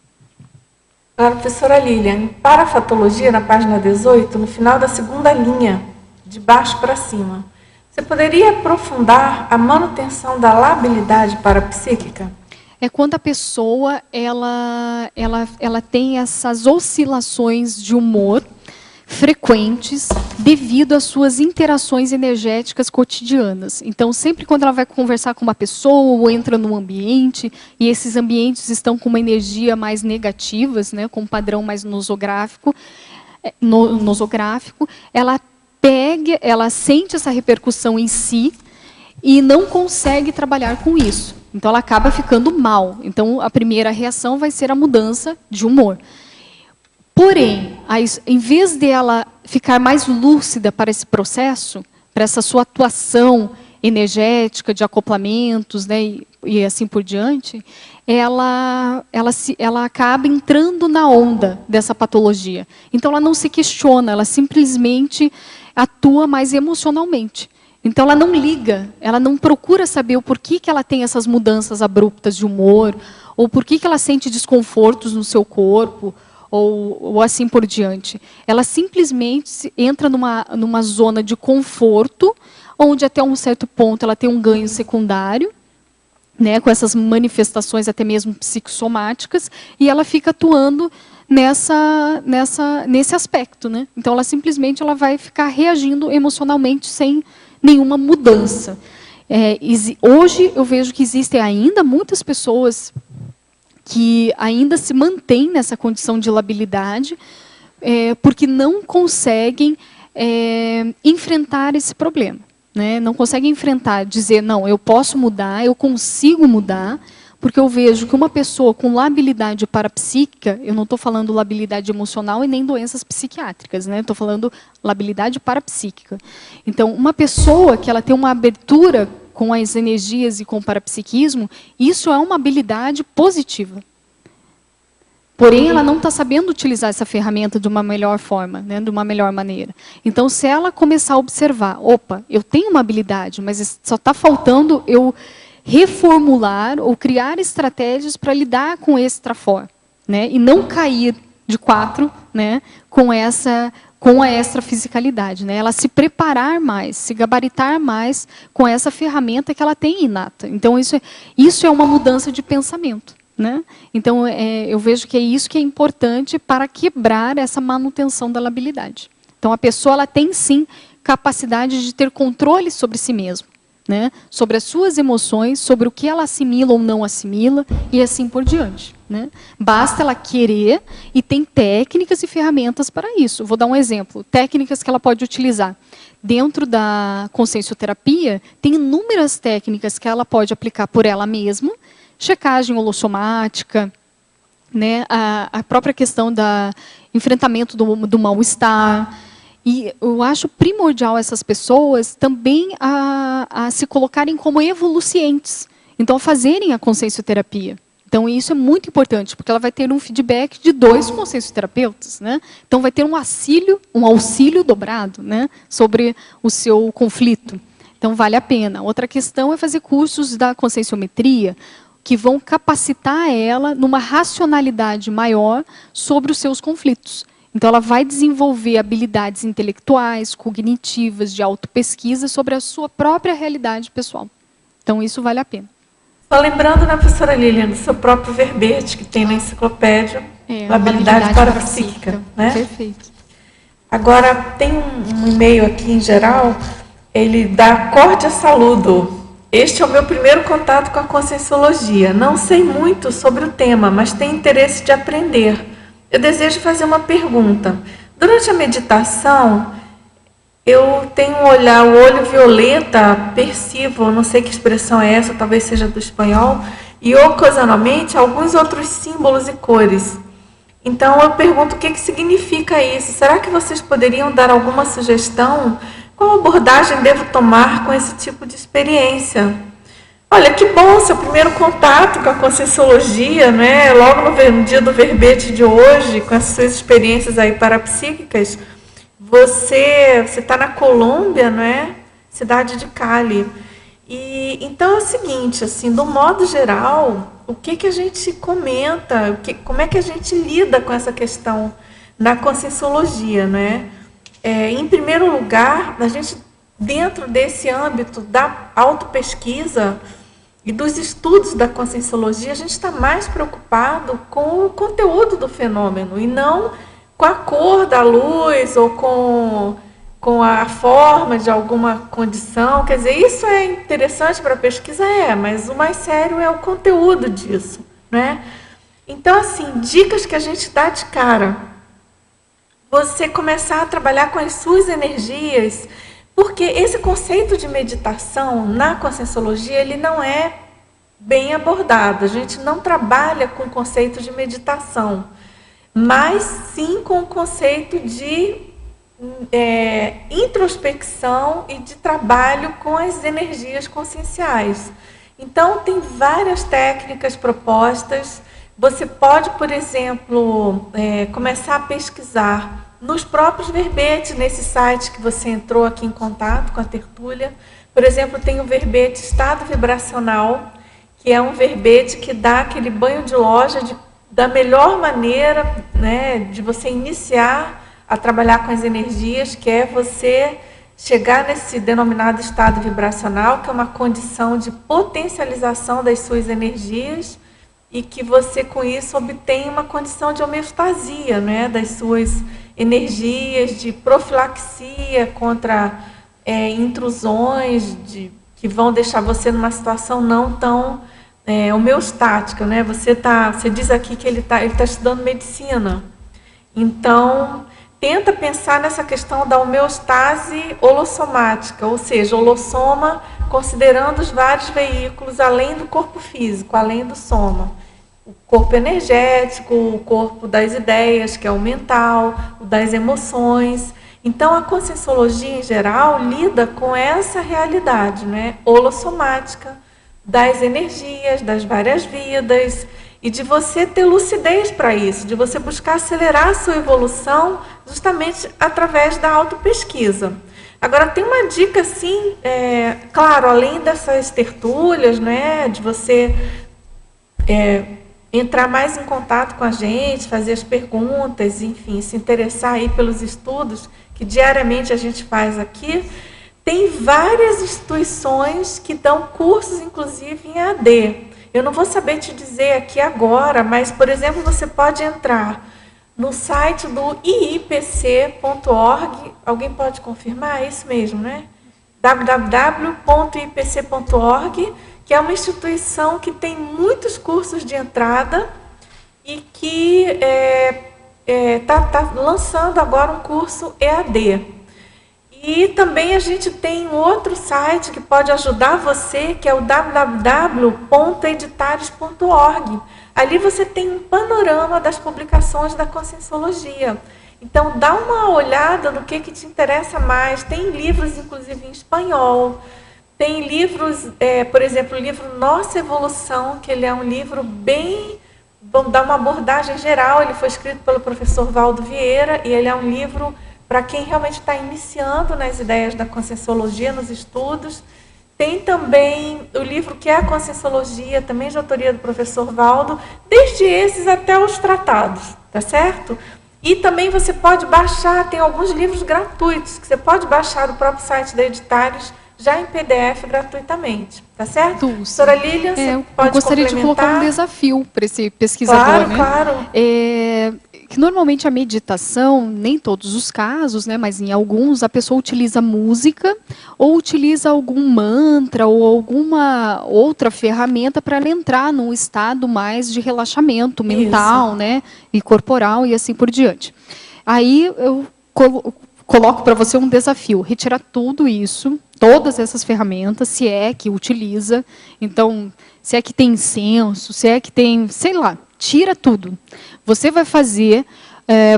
Agora, professora Lilian, para a fatologia, na página 18, no final da segunda linha, de baixo para cima, você poderia aprofundar a manutenção da labilidade parapsíquica? É quando a pessoa ela tem essas oscilações de humor frequentes devido às suas interações energéticas cotidianas. Então, sempre quando ela vai conversar com uma pessoa ou entra num ambiente, e esses ambientes estão com uma energia mais negativa, né, com um padrão mais nosográfico, ela sente essa repercussão em si e não consegue trabalhar com isso. Então, ela acaba ficando mal. Então, a primeira reação vai ser a mudança de humor. Porém, em vez dela ficar mais lúcida para esse processo, para essa sua atuação energética, de acoplamentos, né, e assim por diante, ela acaba entrando na onda dessa patologia. Então, ela não se questiona, ela simplesmente atua mais emocionalmente. Então, ela não liga, ela não procura saber o porquê que ela tem essas mudanças abruptas de humor, ou porquê que ela sente desconfortos no seu corpo, ou assim por diante. Ela simplesmente entra numa zona de conforto, onde até um certo ponto ela tem um ganho secundário, né, com essas manifestações até mesmo psicossomáticas, e ela fica atuando nesse aspecto. Né? Então, ela simplesmente vai ficar reagindo emocionalmente sem nenhuma mudança. Hoje, eu vejo que existem ainda muitas pessoas que ainda se mantêm nessa condição de labilidade, porque não conseguem enfrentar esse problema. Né? Não conseguem enfrentar, dizer, não, eu posso mudar, eu consigo mudar, porque eu vejo que uma pessoa com labilidade parapsíquica, eu não estou falando labilidade emocional e nem doenças psiquiátricas, né? Estou falando labilidade parapsíquica. Então, uma pessoa que ela tem uma abertura com as energias e com o parapsiquismo, isso é uma habilidade positiva. Porém, ela não está sabendo utilizar essa ferramenta de uma melhor forma, né, de uma melhor maneira. Então, se ela começar a observar, opa, eu tenho uma habilidade, mas só está faltando eu reformular ou criar estratégias para lidar com esse trafor, né, e não cair de 4, né, com a extrafisicalidade, né, ela se preparar mais, se gabaritar mais com essa ferramenta que ela tem inata. Então, isso é uma mudança de pensamento. Né? Então, eu vejo que é isso que é importante para quebrar essa manutenção da labilidade. Então, a pessoa ela tem, sim, capacidade de ter controle sobre si mesma, né? Sobre as suas emoções, sobre o que ela assimila ou não assimila, e assim por diante. Né? Basta ela querer, e tem técnicas e ferramentas para isso. Vou dar um exemplo. Técnicas que ela pode utilizar. Dentro da consciencioterapia, tem inúmeras técnicas que ela pode aplicar por ela mesma, checagem holossomática, né, a própria questão do enfrentamento do mal-estar. E eu acho primordial essas pessoas também a se colocarem como evolucientes. Então, a fazerem a consciencioterapia. Então, isso é muito importante, porque ela vai ter um feedback de 2 consciencioterapeutas. Né? Então, vai ter um auxílio dobrado, né, sobre o seu conflito. Então, vale a pena. Outra questão é fazer cursos da conscienciometria, que vão capacitar ela numa racionalidade maior sobre os seus conflitos. Então, ela vai desenvolver habilidades intelectuais, cognitivas, de autopesquisa sobre a sua própria realidade pessoal. Então, isso vale a pena. Só lembrando, né, professora Lilian, do seu próprio verbete que tem na enciclopédia, habilidade parapsíquica. Né? Perfeito. Agora, tem um e-mail aqui em geral, ele dá cordial saludo. Este é o meu primeiro contato com a conscienciologia. Não sei muito sobre o tema, mas tenho interesse de aprender. Eu desejo fazer uma pergunta. Durante a meditação, eu tenho um olhar, o olho violeta, percibo, não sei que expressão é essa, talvez seja do espanhol, e ocasionalmente alguns outros símbolos e cores. Então, eu pergunto o que significa isso. Será que vocês poderiam dar alguma sugestão? Qual abordagem devo tomar com esse tipo de experiência? Olha, que bom seu primeiro contato com a conscienciologia, né? Logo no dia do verbete de hoje, com as suas experiências aí parapsíquicas. Você está na Colômbia, não é? Cidade de Cali. E então é o seguinte, assim, do modo geral, o que a gente comenta, como é que a gente lida com essa questão na conscienciologia, né? Em primeiro lugar, a gente, dentro desse âmbito da autopesquisa e dos estudos da conscienciologia, a gente está mais preocupado com o conteúdo do fenômeno e não com a cor da luz ou com a forma de alguma condição. Quer dizer, isso é interessante para a pesquisa, mas o mais sério é o conteúdo disso. Né? Então, assim, dicas que a gente dá de cara. Você começar a trabalhar com as suas energias, porque esse conceito de meditação na conscienciologia, ele não é bem abordado. A gente não trabalha com o conceito de meditação, mas sim com o conceito de introspecção e de trabalho com as energias conscienciais. Então, tem várias técnicas propostas. Você pode, por exemplo, começar a pesquisar nos próprios verbetes, nesse site que você entrou aqui em contato com a tertúlia. Por exemplo, tem o verbete Estado Vibracional, que é um verbete que dá aquele banho de loja da melhor maneira, né, de você iniciar a trabalhar com as energias, que é você chegar nesse denominado estado vibracional, que é uma condição de potencialização das suas energias, e que você, com isso, obtém uma condição de homeostasia, né, das suas energias, de profilaxia contra intrusões que vão deixar você numa situação não tão homeostática, né? Você diz aqui que ele tá estudando medicina. Então, tenta pensar nessa questão da homeostase holossomática, ou seja, holossoma considerando os vários veículos além do corpo físico, além do soma. O corpo energético, o corpo das ideias, que é o mental, o das emoções. Então, a Conscienciologia, em geral, lida com essa realidade, né, holossomática, das energias, das várias vidas, e de você ter lucidez para isso, de você buscar acelerar a sua evolução justamente através da autopesquisa. Agora, tem uma dica, assim, claro, além dessas tertúlias, né, de você entrar mais em contato com a gente, fazer as perguntas, enfim, se interessar aí pelos estudos que diariamente a gente faz aqui. Tem várias instituições que dão cursos, inclusive, em AD. Eu não vou saber te dizer aqui agora, mas, por exemplo, você pode entrar no site do iipc.org. Alguém pode confirmar? É isso mesmo, né? www.iipc.org, que é uma instituição que tem muitos cursos de entrada e que está lançando agora um curso EAD. E também a gente tem um outro site que pode ajudar você, que é o www.editares.org. Ali você tem um panorama das publicações da Conscienciologia. Então, dá uma olhada no que te interessa mais. Tem livros, inclusive, em espanhol. Tem livros, por exemplo, o livro Nossa Evolução, que ele é um livro bem... Vamos dar uma abordagem geral. Ele foi escrito pelo professor Valdo Vieira, e ele é um livro para quem realmente está iniciando nas ideias da Conscienciologia, nos estudos. Tem também o livro que é a Conscienciologia, também de autoria do professor Valdo, desde esses até os tratados, tá certo? E também você pode baixar, tem alguns livros gratuitos, que você pode baixar do próprio site da Editares, já em PDF gratuitamente, tá certo? Doutora Lilian, você pode eu gostaria de colocar um desafio para esse pesquisador, claro, né? Claro. Que normalmente a meditação, nem todos os casos, né, mas em alguns, a pessoa utiliza música ou utiliza algum mantra ou alguma outra ferramenta para ela entrar num estado mais de relaxamento mental, né, e corporal e assim por diante. Aí eu coloco para você um desafio, retirar tudo isso, todas essas ferramentas, se é que utiliza, então, se é que tem incenso, se é que tem, sei lá, tira tudo. Você vai fazer,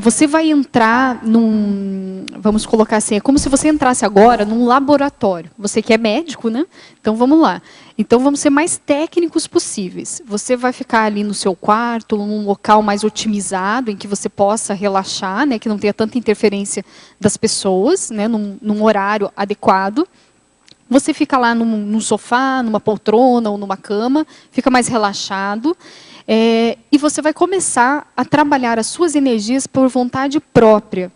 você vai entrar num, vamos colocar assim, é como se você entrasse agora num laboratório. Você que é médico, né? Então, vamos lá. Então, vamos ser mais técnicos possíveis. Você vai ficar ali no seu quarto, num local mais otimizado, em que você possa relaxar, né? Que não tenha tanta interferência das pessoas, né? Num horário adequado. Você fica lá num sofá, numa poltrona ou numa cama, fica mais relaxado. E você vai começar a trabalhar as suas energias por vontade própria.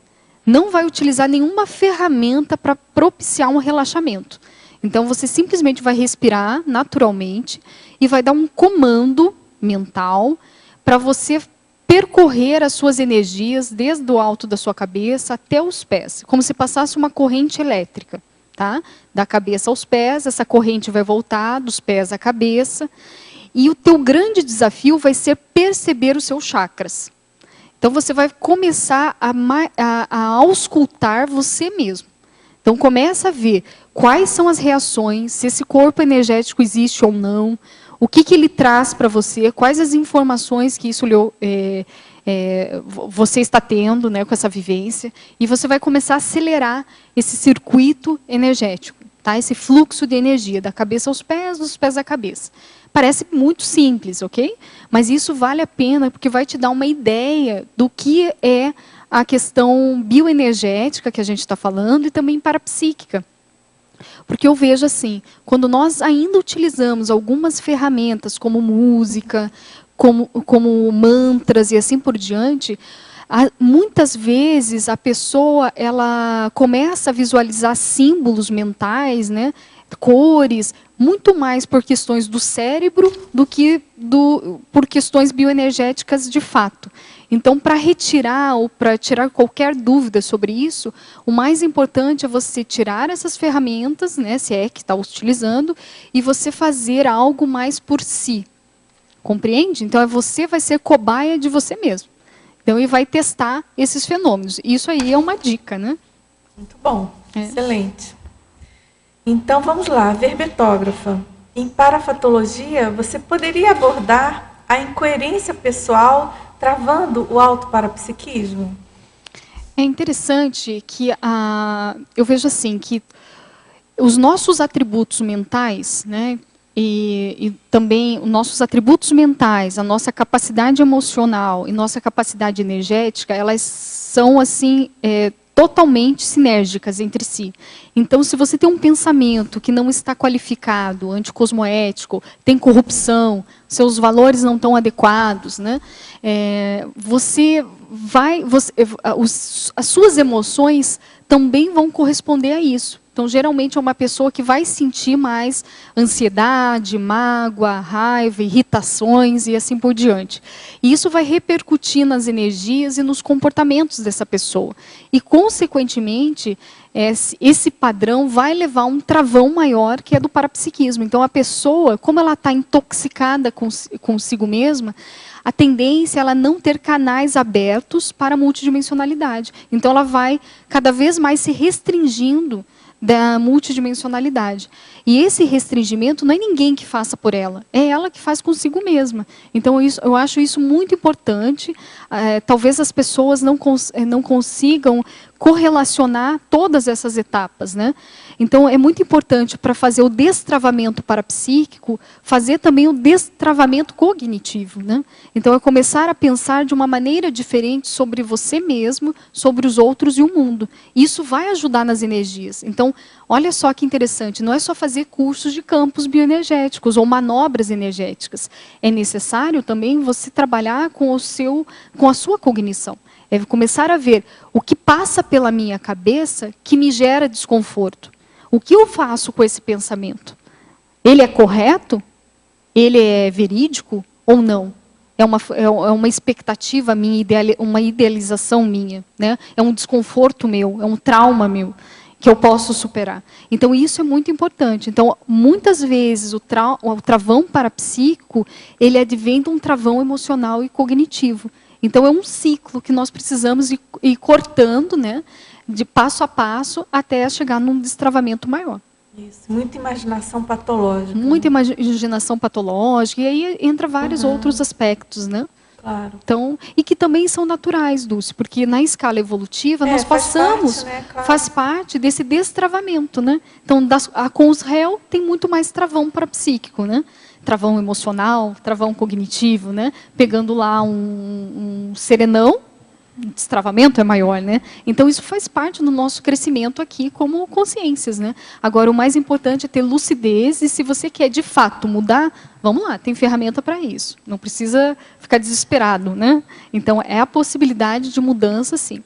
Não vai utilizar nenhuma ferramenta para propiciar um relaxamento. Então, você simplesmente vai respirar naturalmente e vai dar um comando mental para você percorrer as suas energias desde o alto da sua cabeça até os pés, como se passasse uma corrente elétrica. Tá? Da cabeça aos pés, essa corrente vai voltar dos pés à cabeça. E o teu grande desafio vai ser perceber os seus chakras. Então, você vai começar a auscultar você mesmo. Então, começa a ver quais são as reações, se esse corpo energético existe ou não, o que ele traz para você, quais as informações que isso você está tendo, né, com essa vivência, e você vai começar a acelerar esse circuito energético, tá? Esse fluxo de energia, da cabeça aos pés, dos pés à cabeça. Parece muito simples, ok? Mas isso vale a pena, porque vai te dar uma ideia do que é a questão bioenergética que a gente está falando e também parapsíquica. Porque eu vejo assim, quando nós ainda utilizamos algumas ferramentas como música, como mantras e assim por diante, muitas vezes a pessoa ela começa a visualizar símbolos mentais, né, cores, muito mais por questões do cérebro do que por questões bioenergéticas de fato. Então, para retirar ou para tirar qualquer dúvida sobre isso, o mais importante é você tirar essas ferramentas, né, se é que está utilizando, e você fazer algo mais por si. Compreende? Então, você vai ser cobaia de você mesmo. Então, e vai testar esses fenômenos. Isso aí é uma dica, né? Muito bom, excelente. Então, vamos lá, verbetógrafa. Em parafatologia, você poderia abordar a incoerência pessoal travando o autoparapsiquismo? É interessante que eu vejo assim, que os nossos atributos mentais, né, e também os nossos atributos mentais, a nossa capacidade emocional e nossa capacidade energética, elas são assim totalmente sinérgicas entre si. Então, se você tem um pensamento que não está qualificado, anticosmoético, tem corrupção, seus valores não estão adequados, né? As suas emoções também vão corresponder a isso. Então, geralmente, é uma pessoa que vai sentir mais ansiedade, mágoa, raiva, irritações e assim por diante. E isso vai repercutir nas energias e nos comportamentos dessa pessoa. E, consequentemente, esse padrão vai levar a um travão maior, que é do parapsiquismo. Então, a pessoa, como ela está intoxicada consigo mesma, a tendência é ela não ter canais abertos para a multidimensionalidade. Então, ela vai cada vez mais se restringindo da multidimensionalidade. E esse restringimento não é ninguém que faça por ela, é ela que faz consigo mesma. Então, eu acho isso muito importante. Talvez as pessoas não consigam correlacionar todas essas etapas, né? Então, é muito importante, para fazer o destravamento parapsíquico, fazer também o destravamento cognitivo, né? Então, é começar a pensar de uma maneira diferente sobre você mesmo, sobre os outros e o mundo. Isso vai ajudar nas energias. Então, olha só que interessante, não é só fazer cursos de campos bioenergéticos ou manobras energéticas. É necessário também você trabalhar com a sua cognição. É começar a ver o que passa pela minha cabeça que me gera desconforto. O que eu faço com esse pensamento? Ele é correto? Ele é verídico ou não? É uma expectativa minha, uma idealização minha, né? É um desconforto meu, é um trauma meu, que eu posso superar. Então, isso é muito importante. Então, muitas vezes, o travão parapsíquico, ele advém de um travão emocional e cognitivo. Então, é um ciclo que nós precisamos ir cortando, né, de passo a passo, até chegar num destravamento maior. Isso, muita imaginação patológica. Muita imaginação patológica, e aí entra vários outros aspectos, né? Claro. Então, e que também são naturais, Dulce, porque na escala evolutiva nós passamos, faz parte desse destravamento, né? Então, com os réus tem muito mais travão parapsíquico, né? Travão emocional, travão cognitivo, né? Pegando lá um serenão, o destravamento é maior, né? Então, isso faz parte do nosso crescimento aqui como consciências, né? Agora, o mais importante é ter lucidez, e se você quer, de fato, mudar, vamos lá, tem ferramenta para isso. Não precisa ficar desesperado, né? Então, é a possibilidade de mudança, sim.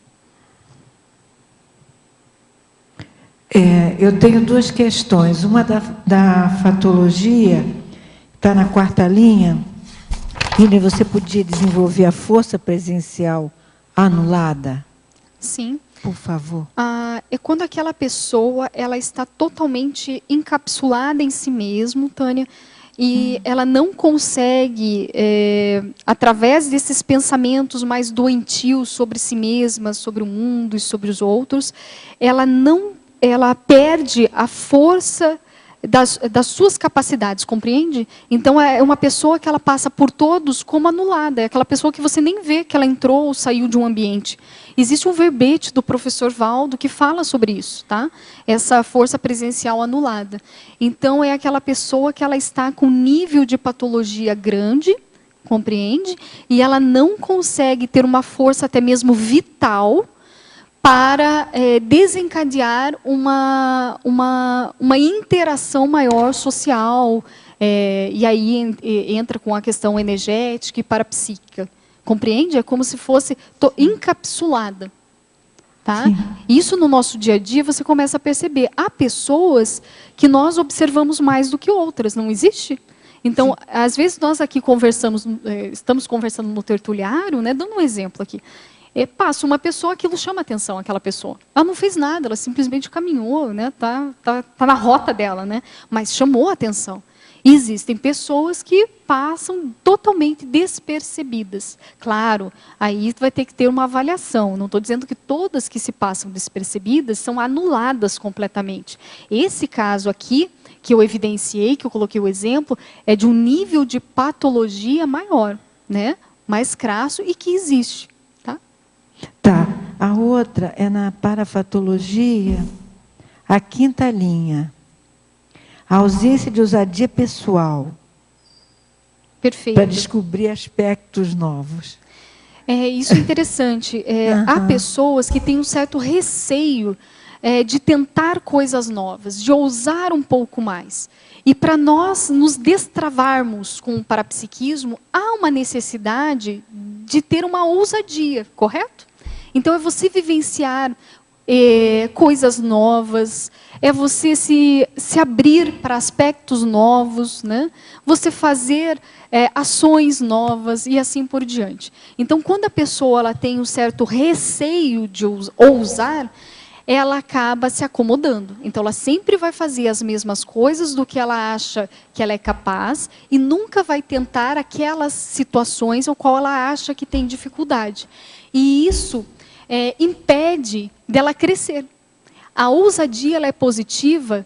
Eu tenho duas questões. Uma da fatologia, está na 4ª linha, e você podia desenvolver a força presencial anulada? Sim. Por favor. É quando aquela pessoa ela está totalmente encapsulada em si mesma, Tânia, e ela não consegue, através desses pensamentos mais doentios sobre si mesma, sobre o mundo e sobre os outros, ela perde a força das suas capacidades, compreende? Então, é uma pessoa que ela passa por todos como anulada. É aquela pessoa que você nem vê que ela entrou ou saiu de um ambiente. Existe um verbete do professor Valdo que fala sobre isso, tá? Essa força presencial anulada. Então, é aquela pessoa que ela está com nível de patologia grande, compreende? E ela não consegue ter uma força até mesmo vital para desencadear uma interação maior social, e aí entra com a questão energética e parapsíquica. Compreende? É como se fosse encapsulada. Tá? Isso no nosso dia a dia você começa a perceber. Há pessoas que nós observamos mais do que outras, não existe? Então, sim, às vezes nós aqui estamos conversando no tertuliário, né, dando um exemplo aqui. Passa uma pessoa, aquilo chama atenção, aquela pessoa. Ela não fez nada, ela simplesmente caminhou, né? Tá na rota dela, né? Mas chamou a atenção. E existem pessoas que passam totalmente despercebidas. Claro, aí vai ter que ter uma avaliação. Não estou dizendo que todas que se passam despercebidas são anuladas completamente. Esse caso aqui, que eu evidenciei, que eu coloquei o exemplo, é de um nível de patologia maior, né? Mais crasso e que existe. Tá. A outra é na parafatologia, a 5ª linha. A ausência de ousadia pessoal. Perfeito. Para descobrir aspectos novos. Isso é interessante. Há pessoas que têm um certo receio de tentar coisas novas, de ousar um pouco mais. E para nós nos destravarmos com o parapsiquismo, há uma necessidade de ter uma ousadia, correto? Então, é você vivenciar coisas novas, é você se abrir para aspectos novos, né? Você fazer ações novas e assim por diante. Então, quando a pessoa ela tem um certo receio de ousar, ela acaba se acomodando. Então, ela sempre vai fazer as mesmas coisas do que ela acha que ela é capaz e nunca vai tentar aquelas situações ao qual ela acha que tem dificuldade. E isso impede dela crescer. A ousadia ela é positiva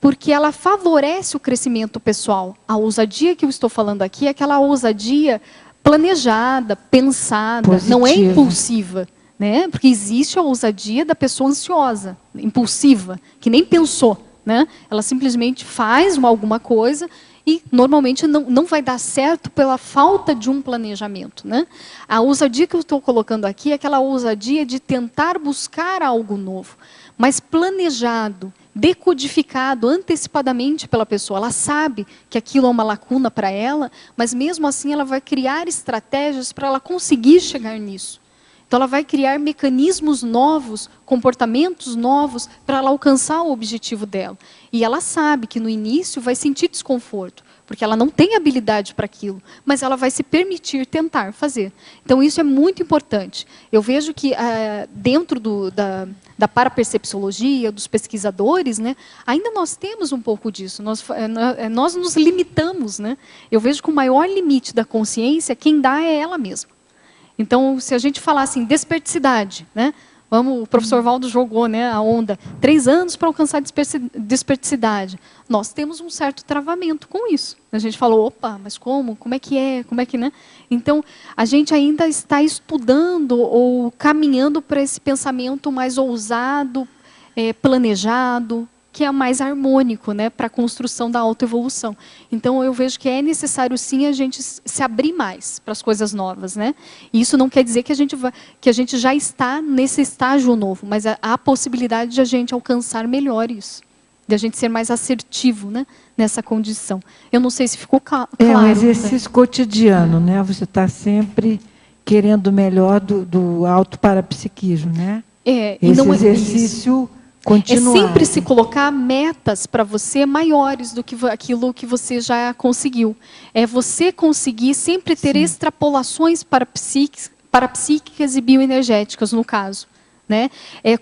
porque ela favorece o crescimento pessoal. A ousadia que eu estou falando aqui é aquela ousadia planejada, pensada, positiva. Não é impulsiva. Né? Porque existe a ousadia da pessoa ansiosa, impulsiva, que nem pensou. Né? Ela simplesmente faz alguma coisa e normalmente não vai dar certo pela falta de um planejamento. Né? A ousadia que eu estou colocando aqui é aquela ousadia de tentar buscar algo novo, mas planejado, decodificado antecipadamente pela pessoa. Ela sabe que aquilo é uma lacuna para ela, mas mesmo assim ela vai criar estratégias para ela conseguir chegar nisso. Então, ela vai criar mecanismos novos, comportamentos novos, para ela alcançar o objetivo dela. E ela sabe que no início vai sentir desconforto, porque ela não tem habilidade para aquilo, mas ela vai se permitir tentar fazer. Então, isso é muito importante. Eu vejo que dentro da parapercepciologia, dos pesquisadores, né, ainda nós temos um pouco disso. Nós nos limitamos. Né? Eu vejo que o maior limite da consciência, quem dá é ela mesma. Então, se a gente falar assim, desperticidade, né? O professor Valdo jogou, né, a onda, 3 anos para alcançar desperticidade. Nós temos um certo travamento com isso. A gente falou, opa, mas como? Como é que é? Como é que, né? Então, a gente ainda está estudando ou caminhando para esse pensamento mais ousado, planejado, que é mais harmônico, né, para a construção da autoevolução. Então, eu vejo que é necessário, sim, a gente se abrir mais para as coisas novas. Né? E isso não quer dizer que a gente já está nesse estágio novo, mas há a possibilidade de a gente alcançar melhor isso, de a gente ser mais assertivo, né, nessa condição. Eu não sei se ficou claro. É um exercício cotidiano, né? Você está sempre querendo o melhor do autoparapsiquismo, né? Esse exercício... Continuar. É sempre se colocar metas para você maiores do que aquilo que você já conseguiu. É você conseguir sempre ter extrapolações parapsíquicas e bioenergéticas, no caso. Né?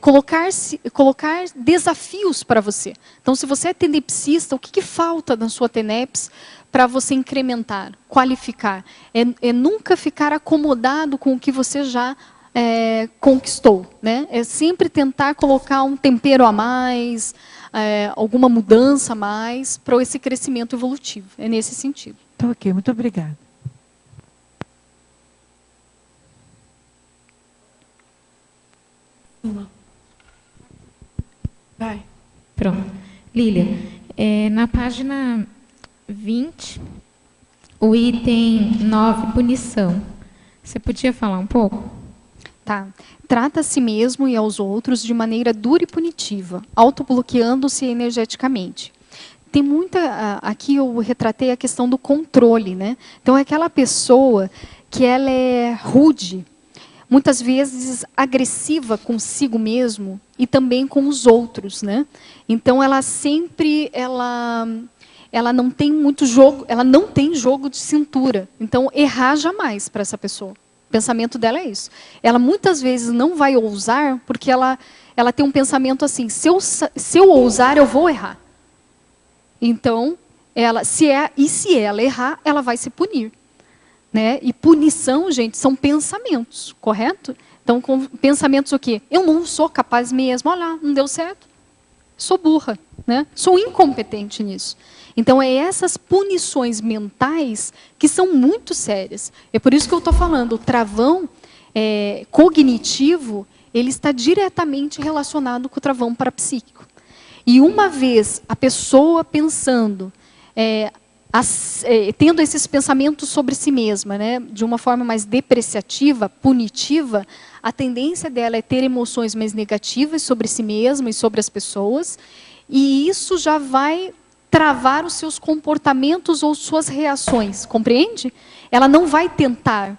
Colocar desafios para você. Então, se você é tenepsista, o que falta na sua TENEPS para você incrementar, qualificar? É nunca ficar acomodado com o que você já conquistou, né? É sempre tentar colocar um tempero a mais, alguma mudança a mais para esse crescimento evolutivo. É nesse sentido. Tá ok, muito obrigada. Vai. Pronto. Lília, na página 20, o item 9, punição. Você podia falar um pouco? Tá. Trata a si mesmo e aos outros de maneira dura e punitiva, autobloqueando-se energeticamente. Tem muita... Aqui eu retratei a questão do controle, né? Então, é aquela pessoa que ela é rude, muitas vezes agressiva consigo mesmo e também com os outros, né? Então, ela sempre... Ela não tem muito jogo, ela não tem jogo de cintura. Então, errar jamais para essa pessoa. O pensamento dela é isso. Ela muitas vezes não vai ousar porque ela tem um pensamento assim, se eu ousar, eu vou errar. Então, se ela errar, ela vai se punir. Né? E punição, gente, são pensamentos, correto? Então, com pensamentos o quê? Eu não sou capaz mesmo, olha lá, não deu certo. Sou burra, né? Sou incompetente nisso. Então, é essas punições mentais que são muito sérias. É por isso que eu estou falando, o travão cognitivo, ele está diretamente relacionado com o travão parapsíquico. E uma vez a pessoa pensando, tendo esses pensamentos sobre si mesma, né, de uma forma mais depreciativa, punitiva, a tendência dela é ter emoções mais negativas sobre si mesma e sobre as pessoas, e isso já vai travar os seus comportamentos ou suas reações, compreende? Ela não vai tentar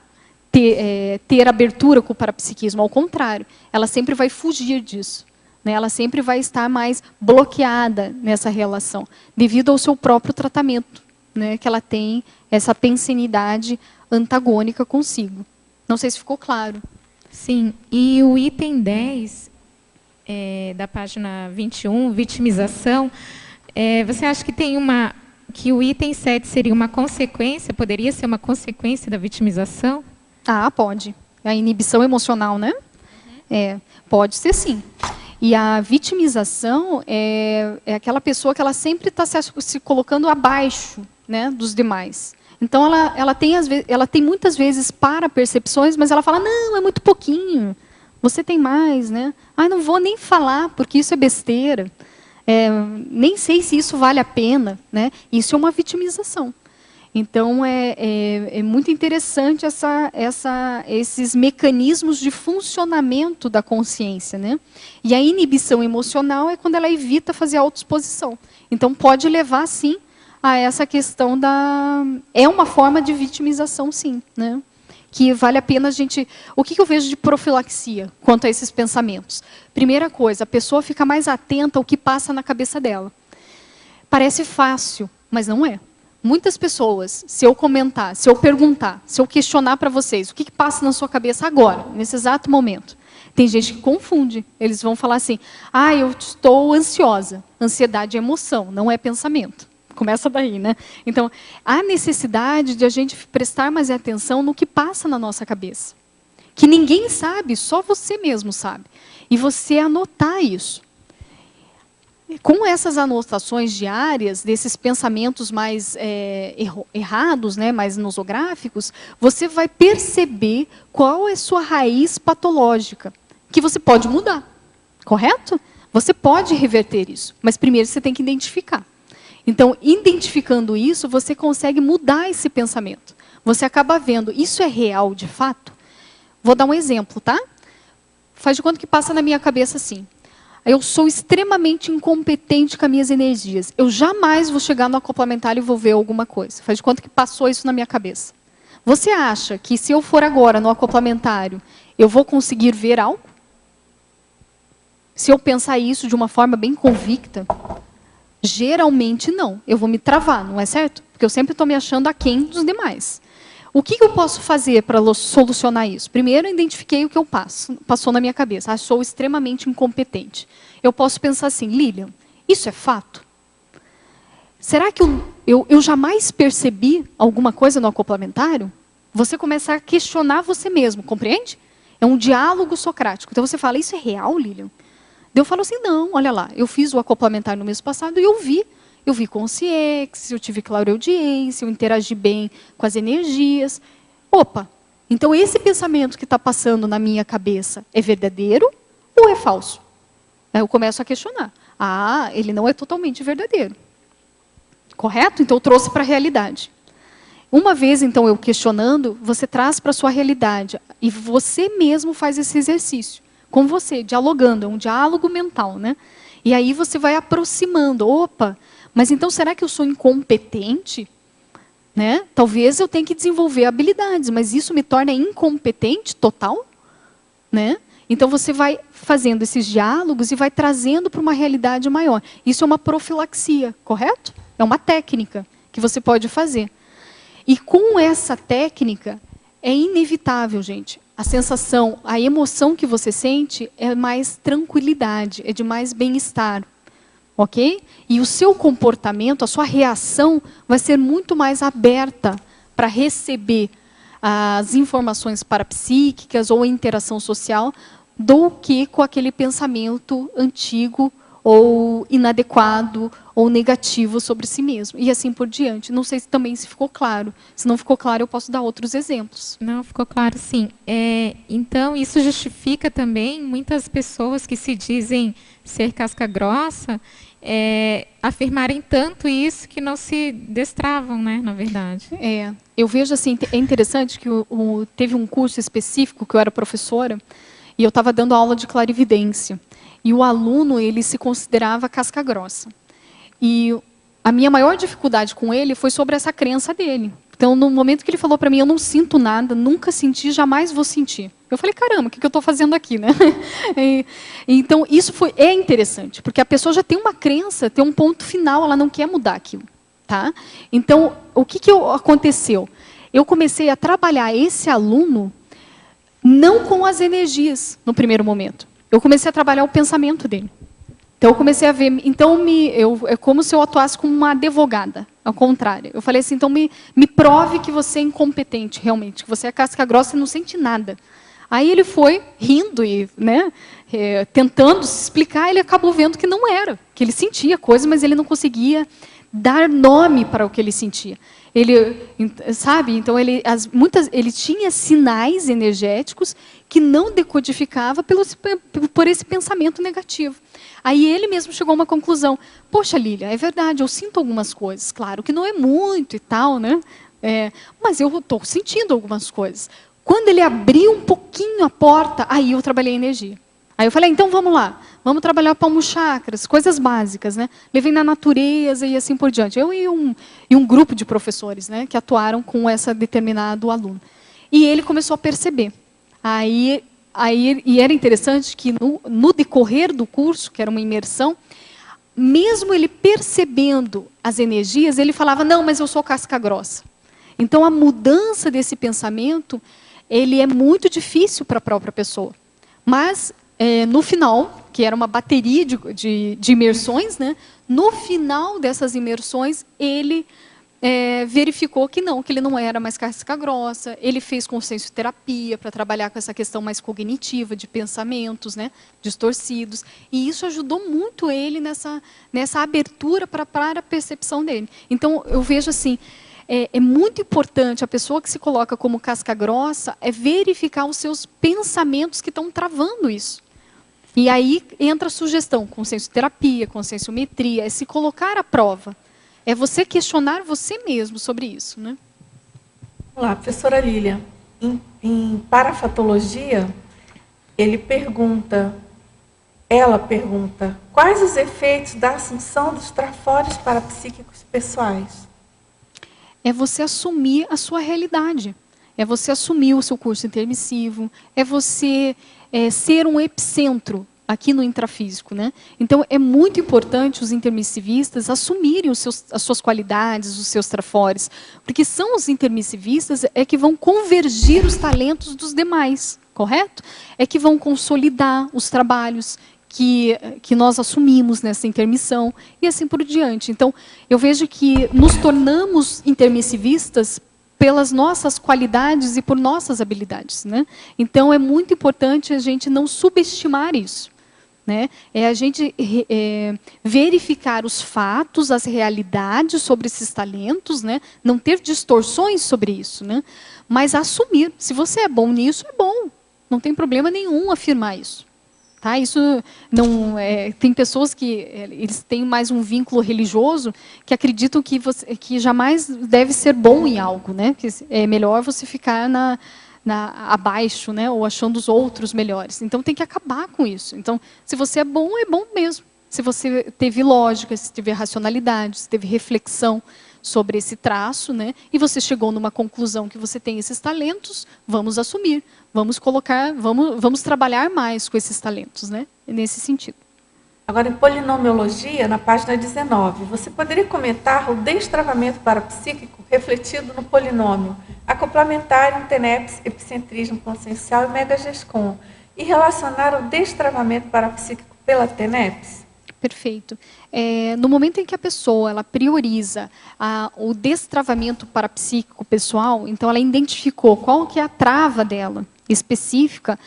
ter abertura com o parapsiquismo, ao contrário, ela sempre vai fugir disso. Né? Ela sempre vai estar mais bloqueada nessa relação, devido ao seu próprio tratamento, né? Que ela tem essa pensenidade antagônica consigo. Não sei se ficou claro. Sim, e o item 10, da página 21, vitimização, você acha que que o item 7 seria uma consequência, poderia ser uma consequência da vitimização? Ah, pode. A inibição emocional, né? Pode ser sim. E a vitimização é aquela pessoa que ela sempre está se colocando abaixo, né, dos demais. Então, ela tem muitas vezes para-percepções, mas ela fala, não, é muito pouquinho, você tem mais, né? Ah, não vou nem falar, porque isso é besteira. Nem sei se isso vale a pena, né? Isso é uma vitimização. Então, é muito interessante esses mecanismos de funcionamento da consciência, né? E a inibição emocional é quando ela evita fazer autoexposição. Então, pode levar, sim, a essa questão é uma forma de vitimização, sim, né? Que vale a pena a gente... O que eu vejo de profilaxia quanto a esses pensamentos? Primeira coisa, a pessoa fica mais atenta ao que passa na cabeça dela. Parece fácil, mas não é. Muitas pessoas, se eu comentar, se eu perguntar, se eu questionar para vocês, o que passa na sua cabeça agora, nesse exato momento? Tem gente que confunde. Eles vão falar assim, eu estou ansiosa. Ansiedade é emoção, não é pensamento. Começa daí, né? Então, há necessidade de a gente prestar mais atenção no que passa na nossa cabeça. Que ninguém sabe, só você mesmo sabe. E você anotar isso. Com essas anotações diárias, desses pensamentos mais errados, né, mais nosográficos, você vai perceber qual é a sua raiz patológica, que você pode mudar, correto? Você pode reverter isso, mas primeiro você tem que identificar. Então, identificando isso, você consegue mudar esse pensamento. Você acaba vendo, isso é real de fato? Vou dar um exemplo, tá? Faz de conta que passa na minha cabeça assim. Eu sou extremamente incompetente com as minhas energias. Eu jamais vou chegar no acoplamentário e vou ver alguma coisa. Faz de conta que passou isso na minha cabeça. Você acha que se eu for agora no acoplamentário, eu vou conseguir ver algo? Se eu pensar isso de uma forma bem convicta, geralmente não. Eu vou me travar, não é certo? Porque eu sempre estou me achando aquém dos demais. O que eu posso fazer para solucionar isso? Primeiro, eu identifiquei o que passou na minha cabeça. Sou extremamente incompetente. Eu posso pensar assim, Lilian, isso é fato? Será que eu jamais percebi alguma coisa no acoplamentário? Você começa a questionar você mesmo, compreende? É um diálogo socrático. Então você fala, isso é real, Lilian? Daí eu falo assim, não, olha lá, eu fiz o acoplamentar no mês passado e eu vi consciência, eu tive clareaudiência, eu interagi bem com as energias. Opa, então esse pensamento que está passando na minha cabeça é verdadeiro ou é falso? Aí eu começo a questionar. Ah, ele não é totalmente verdadeiro. Correto? Então eu trouxe para a realidade. Uma vez, então, eu questionando, você traz para a sua realidade. E você mesmo faz esse exercício. Com você, dialogando. É um diálogo mental, né? E aí você vai aproximando. Opa, mas então será que eu sou incompetente? Né? Talvez eu tenha que desenvolver habilidades, mas isso me torna incompetente total? Né? Então você vai fazendo esses diálogos e vai trazendo para uma realidade maior. Isso é uma profilaxia, correto? É uma técnica que você pode fazer. E com essa técnica, é inevitável, gente. A sensação, a emoção que você sente é mais tranquilidade, é de mais bem-estar. Ok? E o seu comportamento, a sua reação, vai ser muito mais aberta para receber as informações parapsíquicas ou a interação social do que com aquele pensamento antigo ou inadequado ou negativo sobre si mesmo. E assim por diante. Não sei se também se ficou claro. Se não ficou claro, eu posso dar outros exemplos. Não, ficou claro, sim. Então, isso justifica também muitas pessoas que se dizem ser casca grossa, afirmarem tanto isso que não se destravam, né, na verdade. Eu vejo assim, é interessante que teve um curso específico que eu era professora e eu estava dando aula de clarividência. E o aluno, ele se considerava casca grossa. E a minha maior dificuldade com ele foi sobre essa crença dele. Então, no momento que ele falou para mim, eu não sinto nada, nunca senti, jamais vou sentir. Eu falei, caramba, o que eu estou fazendo aqui, né? Então, isso é interessante, porque a pessoa já tem uma crença, tem um ponto final, ela não quer mudar aquilo. Tá? Então, o que aconteceu? Eu comecei a trabalhar esse aluno não com as energias, no primeiro momento. Eu comecei a trabalhar o pensamento dele. Então, eu comecei a ver... Então, é como se eu atuasse como uma advogada, ao contrário. Eu falei assim, então, me prove que você é incompetente, realmente, que você é casca grossa e não sente nada. Aí ele foi rindo e, né, tentando se explicar, ele acabou vendo que não era, que ele sentia coisas, mas ele não conseguia dar nome para o que ele sentia. Ele, sabe? Então ele tinha sinais energéticos que não decodificava por esse pensamento negativo. Aí ele mesmo chegou a uma conclusão: poxa, Lília, é verdade, eu sinto algumas coisas, claro que não é muito e tal, né? Mas eu estou sentindo algumas coisas. Quando ele abriu um pouquinho a porta, aí eu trabalhei a energia. Aí eu falei, então vamos lá, vamos trabalhar palmo chakras, coisas básicas, né? Levei na natureza e assim por diante. Eu e um grupo de professores, né, que atuaram com esse determinado aluno. E ele começou a perceber. E era interessante que no decorrer do curso, que era uma imersão, mesmo ele percebendo as energias, ele falava, não, mas eu sou casca grossa. Então, a mudança desse pensamento, ele é muito difícil para a própria pessoa. Mas, no final, que era uma bateria de imersões, né? No final dessas imersões, ele verificou que ele não era mais casca grossa. Ele fez consciencioterapia para trabalhar com essa questão mais cognitiva, de pensamentos, né, distorcidos. E isso ajudou muito ele nessa abertura para a percepção dele. Então, eu vejo assim, é muito importante a pessoa que se coloca como casca grossa verificar os seus pensamentos que estão travando isso. E aí entra a sugestão, consciencioterapia, conscienciometria, é se colocar à prova. É você questionar você mesmo sobre isso, né? Olá, professora Lília. Em parafatologia, ela pergunta, quais os efeitos da assunção dos trafores parapsíquicos pessoais? É você assumir a sua realidade. É você assumir o seu curso intermissivo. É você ser um epicentro aqui no intrafísico, né? Então, é muito importante os intermissivistas assumirem as suas qualidades, os seus trafores, porque são os intermissivistas que vão convergir os talentos dos demais, correto? É que vão consolidar os trabalhos que nós assumimos nessa intermissão e assim por diante. Então, eu vejo que nos tornamos intermissivistas pelas nossas qualidades e por nossas habilidades, né? Então, é muito importante a gente não subestimar isso. né? É a gente verificar os fatos, as realidades sobre esses talentos, né? Não ter distorções sobre isso, né? Mas assumir. Se você é bom nisso, é bom. Não tem problema nenhum afirmar isso. Tá? Isso não tem pessoas que eles têm mais um vínculo religioso que acreditam que jamais deve ser bom em algo, né? Que é melhor você ficar abaixo, né? Ou achando os outros melhores. Então tem que acabar com isso. Então, se você é bom mesmo. Se você teve lógica, se teve racionalidade, se teve reflexão sobre esse traço, né? E você chegou numa conclusão que você tem esses talentos, vamos assumir, vamos trabalhar mais com esses talentos, né? Nesse sentido. Agora, em polinomiologia, na página 19, você poderia comentar o destravamento parapsíquico refletido no polinômio, acoplamentário, TENEPS, epicentrismo consciencial e megagescon, e relacionar o destravamento parapsíquico pela TENEPS? Perfeito. No momento em que a pessoa ela prioriza o destravamento parapsíquico pessoal, então ela identificou qual que é a trava dela específica,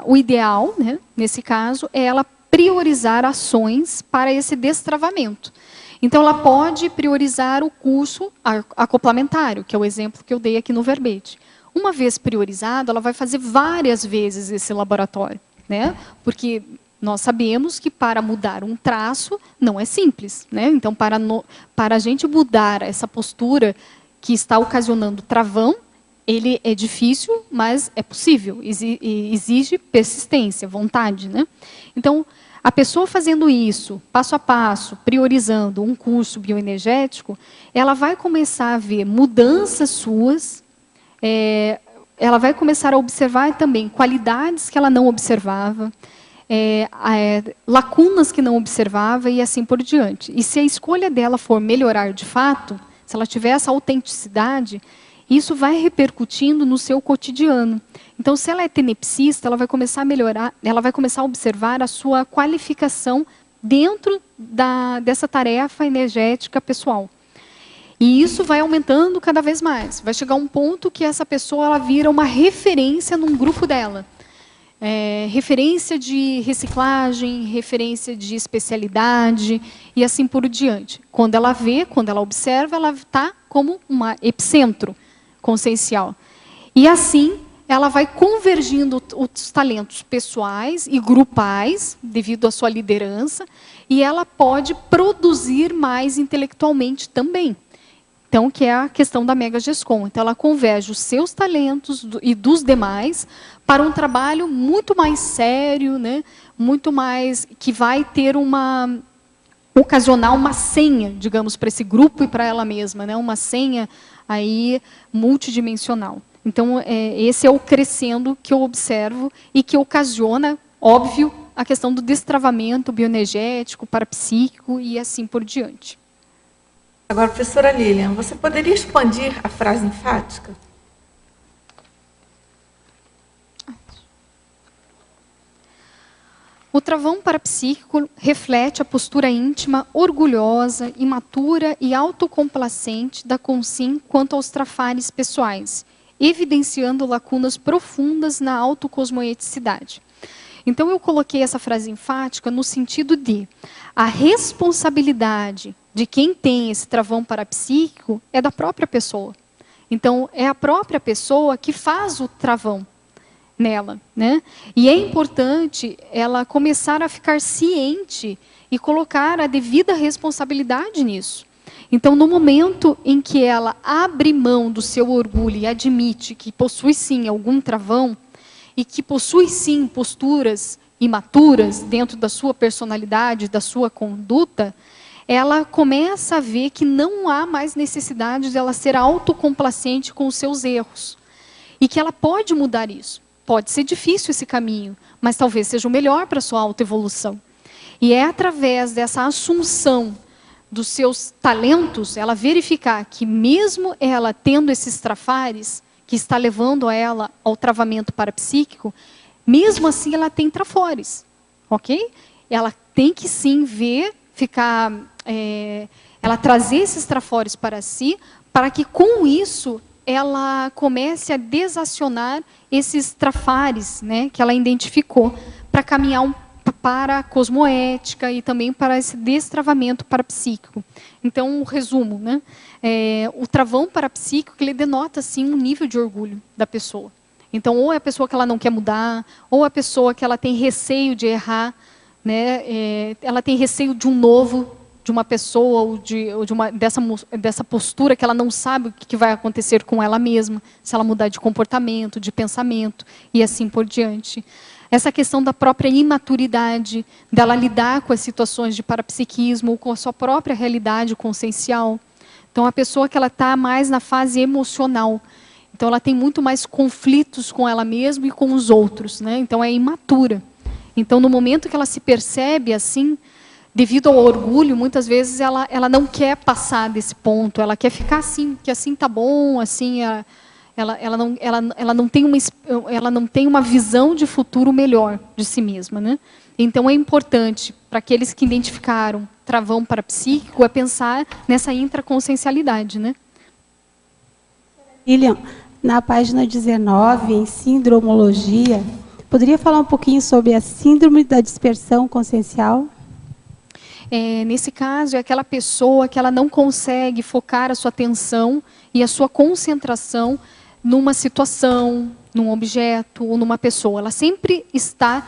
o ideal, né, nesse caso, é ela priorizar ações para esse destravamento. Então, ela pode priorizar o curso acoplamentário, que é o exemplo que eu dei aqui no verbete. Uma vez priorizado, ela vai fazer várias vezes esse laboratório, né? Porque nós sabemos que para mudar um traço não é simples, né? Então, para a gente mudar essa postura que está ocasionando travão, ele é difícil, mas é possível. Exige persistência, vontade, né? Então, a pessoa fazendo isso, passo a passo, priorizando um curso bioenergético, ela vai começar a ver mudanças suas, ela vai começar a observar também qualidades que ela não observava, lacunas que não observava e assim por diante. E se a escolha dela for melhorar de fato, se ela tiver essa autenticidade, isso vai repercutindo no seu cotidiano. Então, se ela é tenepsista, ela vai começar a melhorar, ela vai começar a observar a sua qualificação dentro dessa tarefa energética pessoal. E isso vai aumentando cada vez mais. Vai chegar um ponto que essa pessoa ela vira uma referência num grupo dela. Referência de reciclagem, referência de especialidade e assim por diante. Quando ela vê, quando ela observa, ela está como um epicentro consciencial. E assim, ela vai convergindo os talentos pessoais e grupais, devido à sua liderança, e ela pode produzir mais intelectualmente também. Então, que é a questão da megagescon. Então, ela converge os seus talentos e dos demais para um trabalho muito mais sério, né? Muito mais, que vai ter ocasionar uma senha, digamos, para esse grupo e para ela mesma, né? Uma senha aí multidimensional. Então, esse é o crescendo que eu observo e que ocasiona, óbvio, a questão do destravamento bioenergético, parapsíquico e assim por diante. Agora, professora Lilian, você poderia expandir a frase enfática? O travão parapsíquico reflete a postura íntima, orgulhosa, imatura e autocomplacente da Consim quanto aos trafares pessoais, evidenciando lacunas profundas na autocosmoeticidade. Então, eu coloquei essa frase enfática no sentido de a responsabilidade de quem tem esse travão parapsíquico é da própria pessoa. Então, é a própria pessoa que faz o travão nela, né? E é importante ela começar a ficar ciente e colocar a devida responsabilidade nisso. Então, no momento em que ela abre mão do seu orgulho e admite que possui sim algum travão e que possui sim posturas imaturas dentro da sua personalidade, da sua conduta, ela começa a ver que não há mais necessidade de ela ser autocomplacente com os seus erros. E que ela pode mudar isso. Pode ser difícil esse caminho, mas talvez seja o melhor para a sua autoevolução. E é através dessa assunção dos seus talentos, ela verificar que mesmo ela tendo esses trafares, que está levando ela ao travamento parapsíquico, mesmo assim ela tem trafores, ok? Ela tem que sim ver, ela trazer esses trafores para si, para que com isso ela comece a desacionar esses trafares, né, que ela identificou, para caminhar para a cosmoética e também para esse destravamento parapsíquico. Então, o resumo, né, o travão parapsíquico, ele denota, assim, um nível de orgulho da pessoa. Então, ou é a pessoa que ela não quer mudar, ou a pessoa que ela tem receio de errar, né, ela tem receio de um novo, de uma pessoa, ou dessa postura que ela não sabe o que vai acontecer com ela mesma, se ela mudar de comportamento, de pensamento, e assim por diante. Essa questão da própria imaturidade, dela lidar com as situações de parapsiquismo, ou com a sua própria realidade consciencial. Então, a pessoa que ela está mais na fase emocional, então ela tem muito mais conflitos com ela mesma e com os outros, né? Então, é imatura. Então, no momento que ela se percebe assim, devido ao orgulho, muitas vezes ela não quer passar desse ponto, ela quer ficar assim, que assim tá bom, assim, ela não tem uma visão de futuro melhor de si mesma, né? Então é importante para aqueles que identificaram travão parapsíquico é pensar nessa intraconsciencialidade, né? Lilian, na página 19, em sindromologia, poderia falar um pouquinho sobre a síndrome da dispersão consciencial? Nesse caso, é aquela pessoa que ela não consegue focar a sua atenção e a sua concentração numa situação, num objeto ou numa pessoa. Ela sempre está,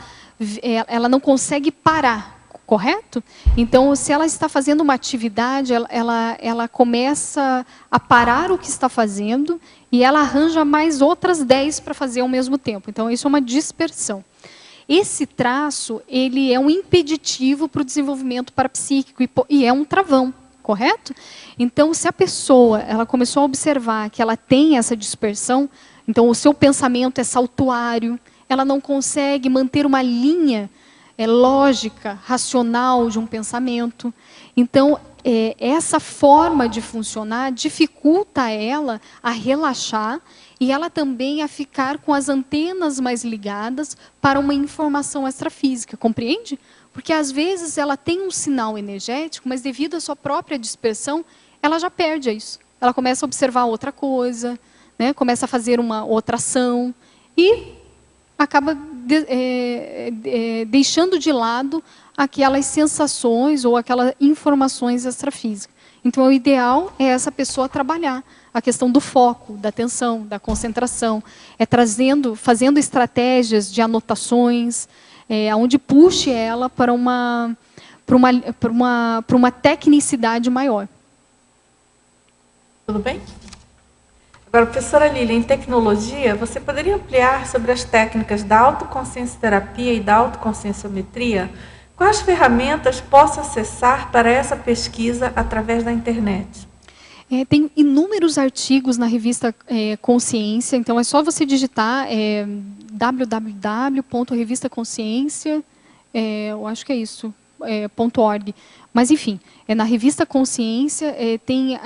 ela não consegue parar, correto? Então, se ela está fazendo uma atividade, ela começa a parar o que está fazendo e ela arranja mais outras 10 para fazer ao mesmo tempo. Então, isso é uma dispersão. Esse traço, ele é um impeditivo para o desenvolvimento parapsíquico e é um travão, correto? Então, se a pessoa ela começou a observar que ela tem essa dispersão, então o seu pensamento é saltuário, ela não consegue manter uma linha lógica, racional de um pensamento. Então, essa forma de funcionar dificulta ela a relaxar e ela também a ficar com as antenas mais ligadas para uma informação extrafísica, compreende? Porque às vezes ela tem um sinal energético, mas devido à sua própria dispersão, ela já perde isso. Ela começa a observar outra coisa, né? Começa a fazer uma outra ação e acaba deixando de lado aquelas sensações ou aquelas informações extrafísicas. Então, o ideal é essa pessoa trabalhar a questão do foco, da atenção, da concentração, fazendo estratégias de anotações, onde puxe ela para uma tecnicidade maior. Tudo bem? Agora, professora Lília, em tecnologia, você poderia ampliar sobre as técnicas da autoconsciencioterapia e da autoconscienciometria? Quais ferramentas posso acessar para essa pesquisa através da internet? Tem inúmeros artigos na revista Consciência, então é só você digitar www.revistaconsciência, eu acho que é isso, .org. Mas, enfim, na revista Consciência tem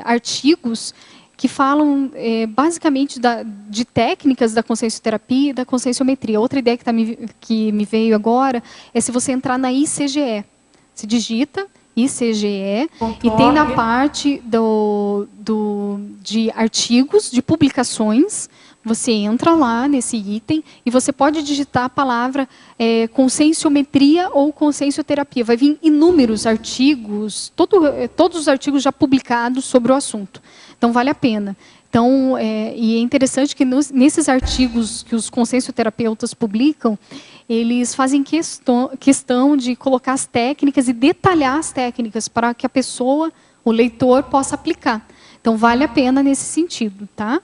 artigos que falam basicamente de técnicas da consciencioterapia e da conscienciometria. Outra ideia que me veio agora é se você entrar na ICGE. Se digita ICGE e tem na parte de artigos, de publicações, você entra lá nesse item e você pode digitar a palavra conscienciometria ou consciencioterapia. Vai vir inúmeros artigos, todos os artigos já publicados sobre o assunto. Então, vale a pena. Então, e é interessante que nesses artigos que os consciencioterapeutas publicam, eles fazem questão de colocar as técnicas e detalhar as técnicas para que a pessoa, o leitor, possa aplicar. Então, vale a pena nesse sentido, tá?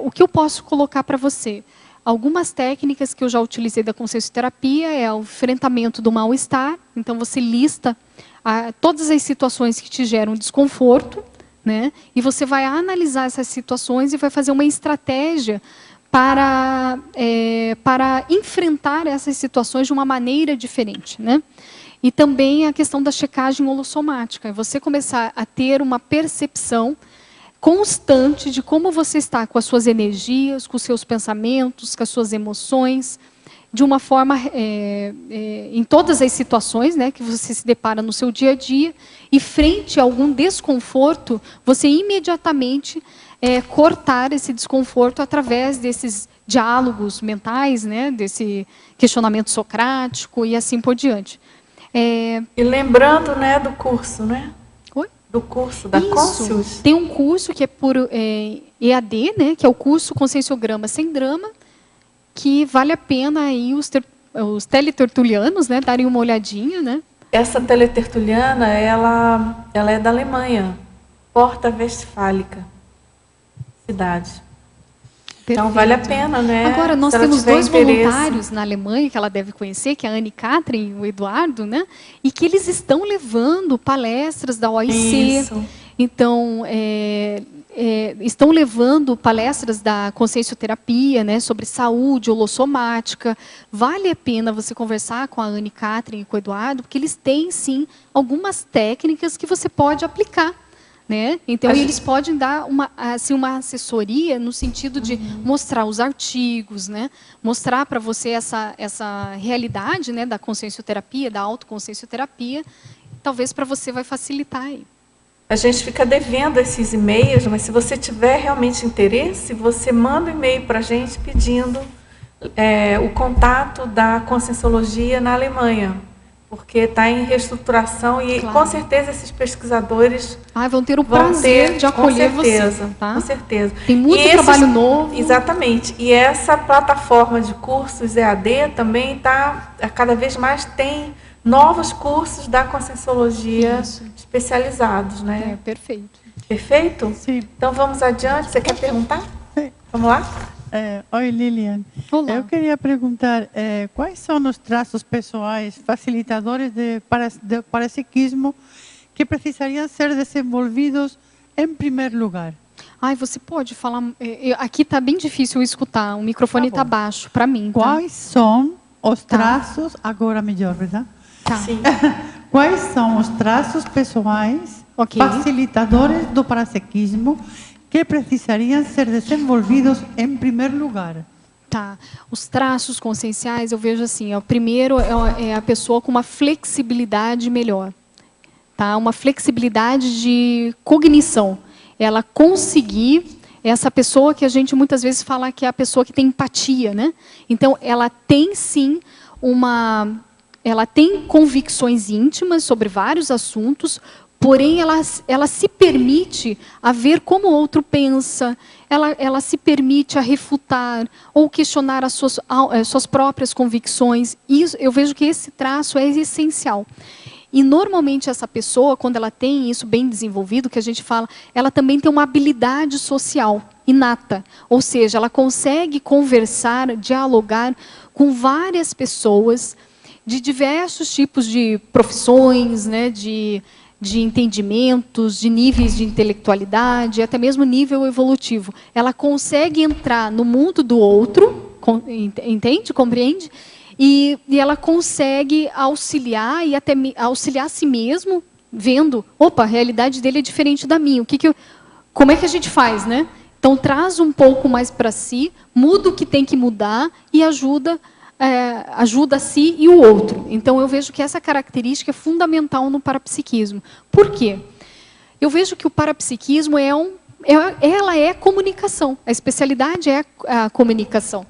O que eu posso colocar para você? Algumas técnicas que eu já utilizei da consciencioterapia é o enfrentamento do mal-estar. Então, você lista todas as situações que te geram desconforto, né? E você vai analisar essas situações e vai fazer uma estratégia para enfrentar essas situações de uma maneira diferente, né? E também a questão da checagem holossomática. É você começar a ter uma percepção constante de como você está com as suas energias, com os seus pensamentos, com as suas emoções. de uma forma, em todas as situações, né, que você se depara no seu dia a dia, e frente a algum desconforto, você imediatamente cortar esse desconforto através desses diálogos mentais, né, desse questionamento socrático e assim por diante. E lembrando, né, do curso, né? Oi? Do curso da Isso. Conscius. Tem um curso que é por EAD, né, que é o curso Conscienciograma Sem Drama, que vale a pena aí os teletertulianos, né, darem uma olhadinha, né? Essa teletertuliana, ela é da Alemanha, Porta Westfálica, cidade. Então Perfeito. vale a pena, né? Agora, nós Se ela temos tiver dois interesse. voluntários na Alemanha, que ela deve conhecer, que é a Anne Catherine e o Eduardo, né? E que eles estão levando palestras da OIC. Isso. Então, estão levando palestras da consciencioterapia, né, sobre saúde holossomática. Vale a pena você conversar com a Anne Catherine e com o Eduardo, porque eles têm, sim, algumas técnicas que você pode aplicar. Né? Então, eles podem dar uma assessoria no sentido de mostrar os artigos, né? Mostrar para você essa realidade, né, da consciencioterapia, da autoconsciencioterapia. Talvez para você vai facilitar aí. A gente fica devendo esses e-mails, mas se você tiver realmente interesse, você manda um e-mail para a gente pedindo o contato da Conscienciologia na Alemanha, porque está em reestruturação e, Claro. com certeza, esses pesquisadores Vão ter o prazer de acolher com certeza, você. Tá? Com certeza. Tem muito trabalho novo. Exatamente. E essa plataforma de cursos EAD também cada vez mais tem novos cursos da Conscienciologia especializados, né? Perfeito. Perfeito? Sim. Então vamos adiante. Você quer perguntar? Sim. Vamos lá? Oi, Lilian. Olá. Eu queria perguntar quais são os traços pessoais facilitadores do parapsiquismo que precisariam ser desenvolvidos em primeiro lugar? Você pode falar... aqui está bem difícil eu escutar, o microfone está baixo para mim. Tá? Quais são os traços... Agora melhor, verdade? Tá. Sim. Quais são os traços pessoais facilitadores do parapsiquismo que precisariam ser desenvolvidos em primeiro lugar? Tá. Os traços conscienciais, eu vejo assim, o primeiro é a pessoa com uma flexibilidade melhor. Tá? Uma flexibilidade de cognição. Ela conseguir, essa pessoa que a gente muitas vezes fala que é a pessoa que tem empatia, né? Então, ela tem sim ela tem convicções íntimas sobre vários assuntos, porém ela se permite a ver como o outro pensa, ela se permite a refutar ou questionar as suas próprias convicções. Isso, eu vejo que esse traço é essencial. E normalmente essa pessoa, quando ela tem isso bem desenvolvido, que a gente fala, ela também tem uma habilidade social inata. Ou seja, ela consegue conversar, dialogar com várias pessoas de diversos tipos de profissões, né, de entendimentos, de níveis de intelectualidade, até mesmo nível evolutivo. Ela consegue entrar no mundo do outro, entende? Compreende? E ela consegue auxiliar e até auxiliar a si mesmo, vendo, opa, a realidade dele é diferente da minha. Como é que a gente faz, né? Então traz um pouco mais para si, muda o que tem que mudar e ajuda a si e o outro. Então eu vejo que essa característica é fundamental no parapsiquismo. Por quê? Eu vejo que o parapsiquismo ela é comunicação. A especialidade é a comunicação.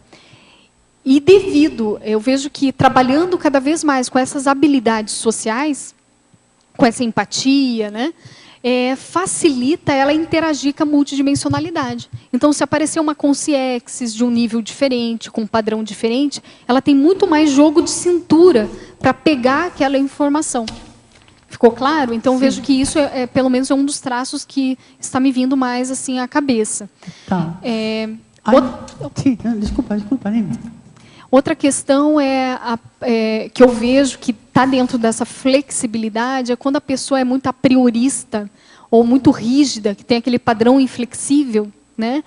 E eu vejo que trabalhando cada vez mais com essas habilidades sociais, com essa empatia, né, facilita ela interagir com a multidimensionalidade. Então, se aparecer uma consciência de um nível diferente, com um padrão diferente, ela tem muito mais jogo de cintura para pegar aquela informação. Ficou claro? Então, vejo que isso pelo menos é um dos traços que está me vindo mais assim à cabeça. Tá. Sim, desculpa, Nima. Outra questão que eu vejo que está dentro dessa flexibilidade é quando a pessoa é muito apriorista ou muito rígida, que tem aquele padrão inflexível, né?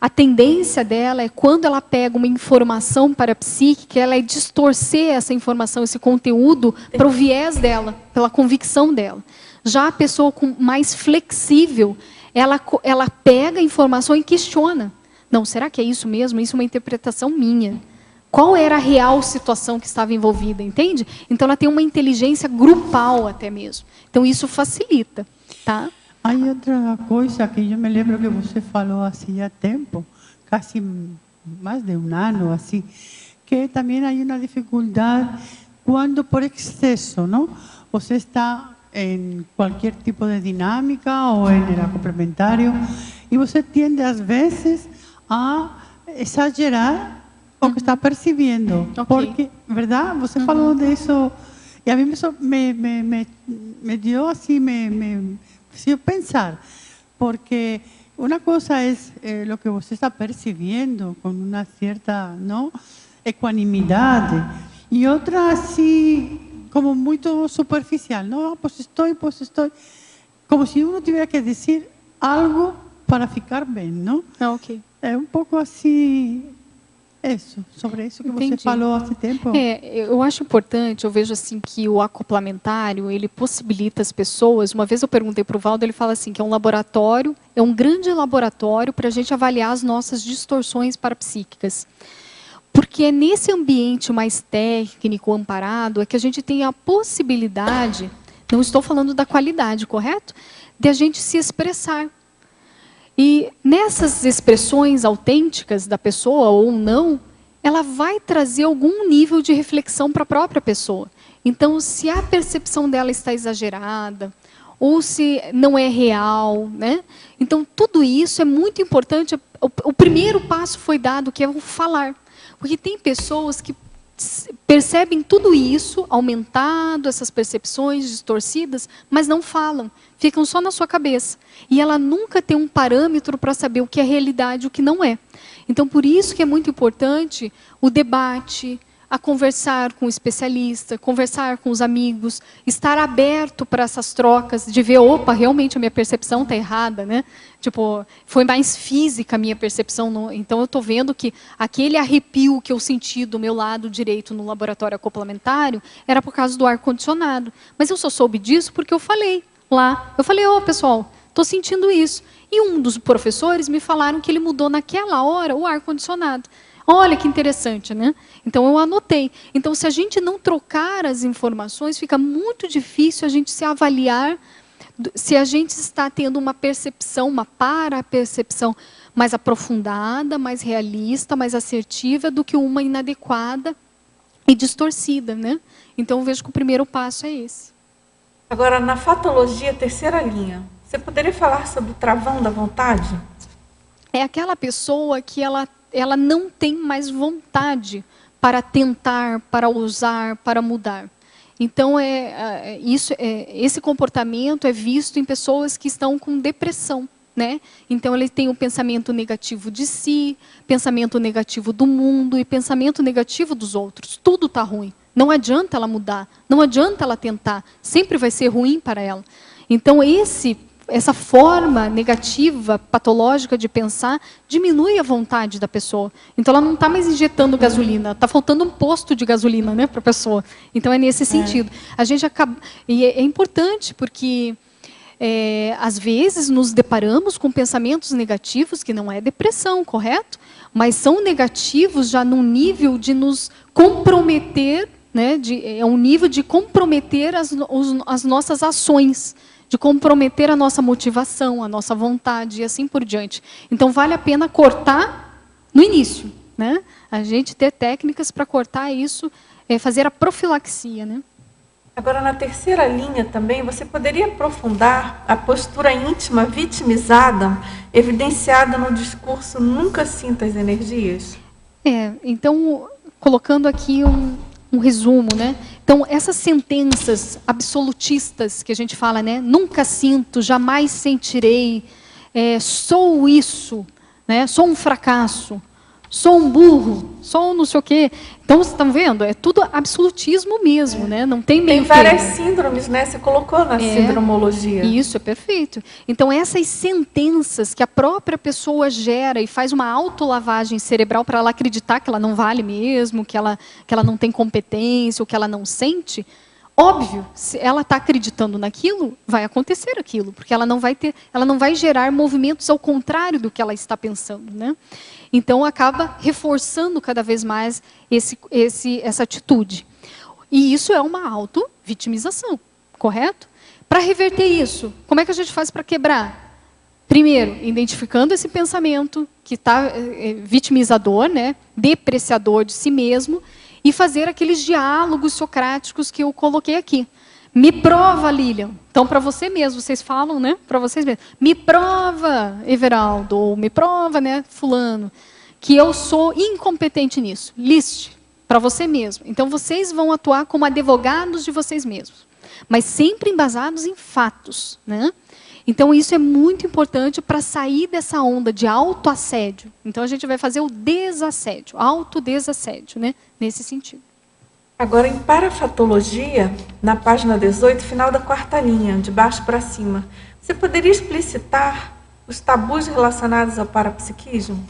A tendência dela é, quando ela pega uma informação parapsíquica, ela é distorcer essa informação, esse conteúdo, para o viés dela, pela convicção dela. Já a pessoa mais flexível, ela pega a informação e questiona. Não, será que é isso mesmo? Isso é uma interpretação minha. Qual era a real situação que estava envolvida, entende? Então, ela tem uma inteligência grupal até mesmo. Então, isso facilita, tá? Há outra coisa que eu me lembro que você falou assim há tempo, quase mais de um ano, assim, que também há uma dificuldade quando por excesso, não? Você está em qualquer tipo de dinâmica ou em el complementário e você tende às vezes a exagerar o que está percebendo, porque, verdade? Você falou disso e a mim me deu assim, me preciso pensar, porque uma coisa é o que você está percebendo com uma certa, não, equanimidade e outra assim como muito superficial, não, pois estou, como se uno tivesse que dizer algo para ficar bem, não? Ok. É um pouco assim, sobre isso que você falou há tempo. Eu acho importante, eu vejo assim que o acoplamentário, ele possibilita as pessoas, uma vez eu perguntei para o Valdo, ele fala assim, que é um laboratório, é um grande laboratório para a gente avaliar as nossas distorções parapsíquicas. Porque é nesse ambiente mais técnico, amparado, é que a gente tem a possibilidade, não estou falando da qualidade, correto? De a gente se expressar. E nessas expressões autênticas da pessoa, ou não, ela vai trazer algum nível de reflexão para a própria pessoa. Então, se a percepção dela está exagerada, ou se não é real, né? Então, tudo isso é muito importante. O primeiro passo foi dado, que é o falar. Porque tem pessoas que percebem tudo isso, aumentado, essas percepções distorcidas, mas não falam, ficam só na sua cabeça. E ela nunca tem um parâmetro para saber o que é realidade e o que não é. Então, por isso que é muito importante o debate, a conversar com o especialista, conversar com os amigos, estar aberto para essas trocas, de ver, opa, realmente a minha percepção está errada, né? Tipo, foi mais física a minha percepção, então eu estou vendo que aquele arrepio que eu senti do meu lado direito no laboratório acoplamentário era por causa do ar-condicionado. Mas eu só soube disso porque eu falei lá. Eu falei, pessoal, estou sentindo isso. E um dos professores me falaram que ele mudou naquela hora o ar-condicionado. Olha que interessante, né? Então, eu anotei. Então, se a gente não trocar as informações, fica muito difícil a gente se avaliar se a gente está tendo uma percepção, uma para-percepção mais aprofundada, mais realista, mais assertiva do que uma inadequada e distorcida, né? Então, eu vejo que o primeiro passo é esse. Agora, na fatologia, terceira linha, você poderia falar sobre o travão da vontade? É aquela pessoa que ela não tem mais vontade para tentar, para ousar, para mudar. Então, esse comportamento é visto em pessoas que estão com depressão, né? Então, ele tem um pensamento negativo de si, pensamento negativo do mundo e pensamento negativo dos outros. Tudo está ruim. Não adianta ela mudar, não adianta ela tentar. Sempre vai ser ruim para ela. Então, essa forma negativa, patológica de pensar, diminui a vontade da pessoa. Então, ela não está mais injetando gasolina, está faltando um posto de gasolina, né, para a pessoa. Então, é nesse sentido. A gente e é importante, porque, às vezes, nos deparamos com pensamentos negativos, que não é depressão, correto? Mas são negativos já num nível de nos comprometer, né, é um nível de comprometer as nossas ações, de comprometer a nossa motivação, a nossa vontade e assim por diante. Então, vale a pena cortar no início, né? A gente ter técnicas para cortar isso, fazer a profilaxia, né? Agora, na terceira linha também, você poderia aprofundar a postura íntima vitimizada, evidenciada no discurso "nunca sinta as energias"? Então, colocando aqui um resumo, né? Então, essas sentenças absolutistas que a gente fala, né? Nunca sinto, jamais sentirei, sou isso, né? Sou um fracasso, sou um burro, sou não sei o quê. Então, vocês estão vendo? É tudo absolutismo mesmo, né? Não tem meio termo. Tem várias síndromes, né? Você colocou na sindromologia. Isso, é perfeito. Então, essas sentenças que a própria pessoa gera e faz uma autolavagem cerebral para ela acreditar que ela não vale mesmo, que ela não tem competência, ou que ela não sente, óbvio, se ela está acreditando naquilo, vai acontecer aquilo, porque ela não vai gerar movimentos ao contrário do que ela está pensando, né? Então acaba reforçando cada vez mais essa atitude. E isso é uma auto-vitimização, correto? Para reverter isso, como é que a gente faz para quebrar? Primeiro, identificando esse pensamento que está vitimizador, né, depreciador de si mesmo, e fazer aqueles diálogos socráticos que eu coloquei aqui. Me prova, Lilian. Então, para você mesmo, vocês falam, né, para vocês mesmos. Me prova, Everaldo, ou me prova, né, fulano, que eu sou incompetente nisso. Liste, para você mesmo. Então, vocês vão atuar como advogados de vocês mesmos, mas sempre embasados em fatos, né? Então, isso é muito importante para sair dessa onda de autoassédio. Então, a gente vai fazer o desassédio, autodesassédio, né? Nesse sentido. Agora, em parafatologia, na página 18, final da 4ª linha, de baixo para cima, você poderia explicitar os tabus relacionados ao parapsiquismo?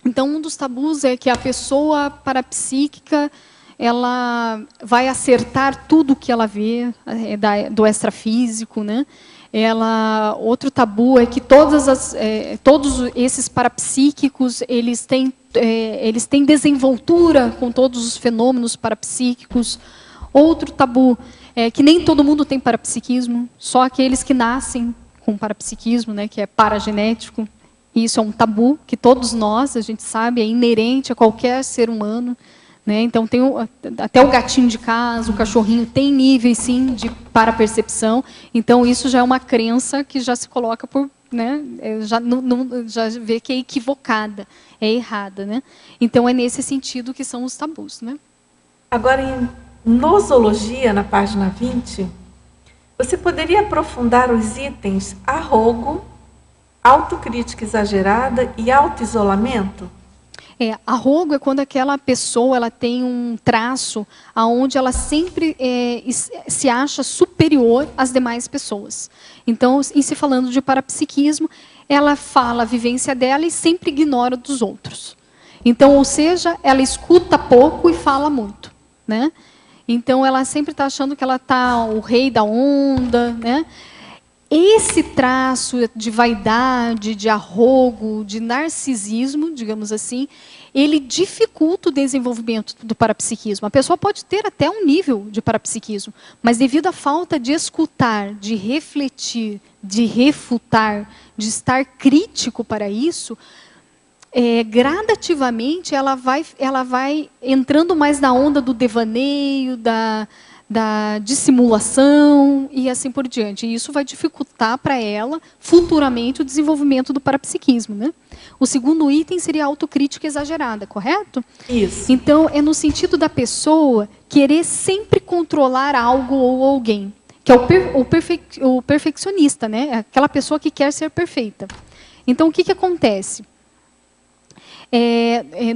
Então, um dos tabus é que a pessoa parapsíquica, ela vai acertar tudo que ela vê do extrafísico, né? Outro tabu é que todos esses parapsíquicos, eles têm desenvoltura com todos os fenômenos parapsíquicos. Outro tabu é que nem todo mundo tem parapsiquismo, só aqueles que nascem com parapsiquismo, né, que é paragenético. E isso é um tabu que todos nós, a gente sabe, é inerente a qualquer ser humano. Né? Então, até o gatinho de casa, o cachorrinho, tem níveis, sim, de parapercepção. Então, isso já é uma crença que já se coloca por... Né? Já vê que é equivocada, é errada. Né? Então, é nesse sentido que são os tabus. Né? Agora, em nosologia, na página 20, você poderia aprofundar os itens arrogo, autocrítica exagerada e autoisolamento? Arrogo é quando aquela pessoa ela tem um traço onde ela sempre se acha superior às demais pessoas. Então, em se falando de parapsiquismo, ela fala a vivência dela e sempre ignora dos outros. Então, ou seja, ela escuta pouco e fala muito. Né? Então, ela sempre está achando que ela está o rei da onda. Né? Esse traço de vaidade, de arrogo, de narcisismo, digamos assim, ele dificulta o desenvolvimento do parapsiquismo. A pessoa pode ter até um nível de parapsiquismo, mas devido à falta de escutar, de refletir, de refutar, de estar crítico para isso, gradativamente ela vai entrando mais na onda do devaneio, da dissimulação e assim por diante. E isso vai dificultar para ela, futuramente, o desenvolvimento do parapsiquismo. Né? O segundo item seria a autocrítica exagerada, correto? Isso. Então, é no sentido da pessoa querer sempre controlar algo ou alguém, que é o perfeccionista, né? Aquela pessoa que quer ser perfeita. Então, o que acontece?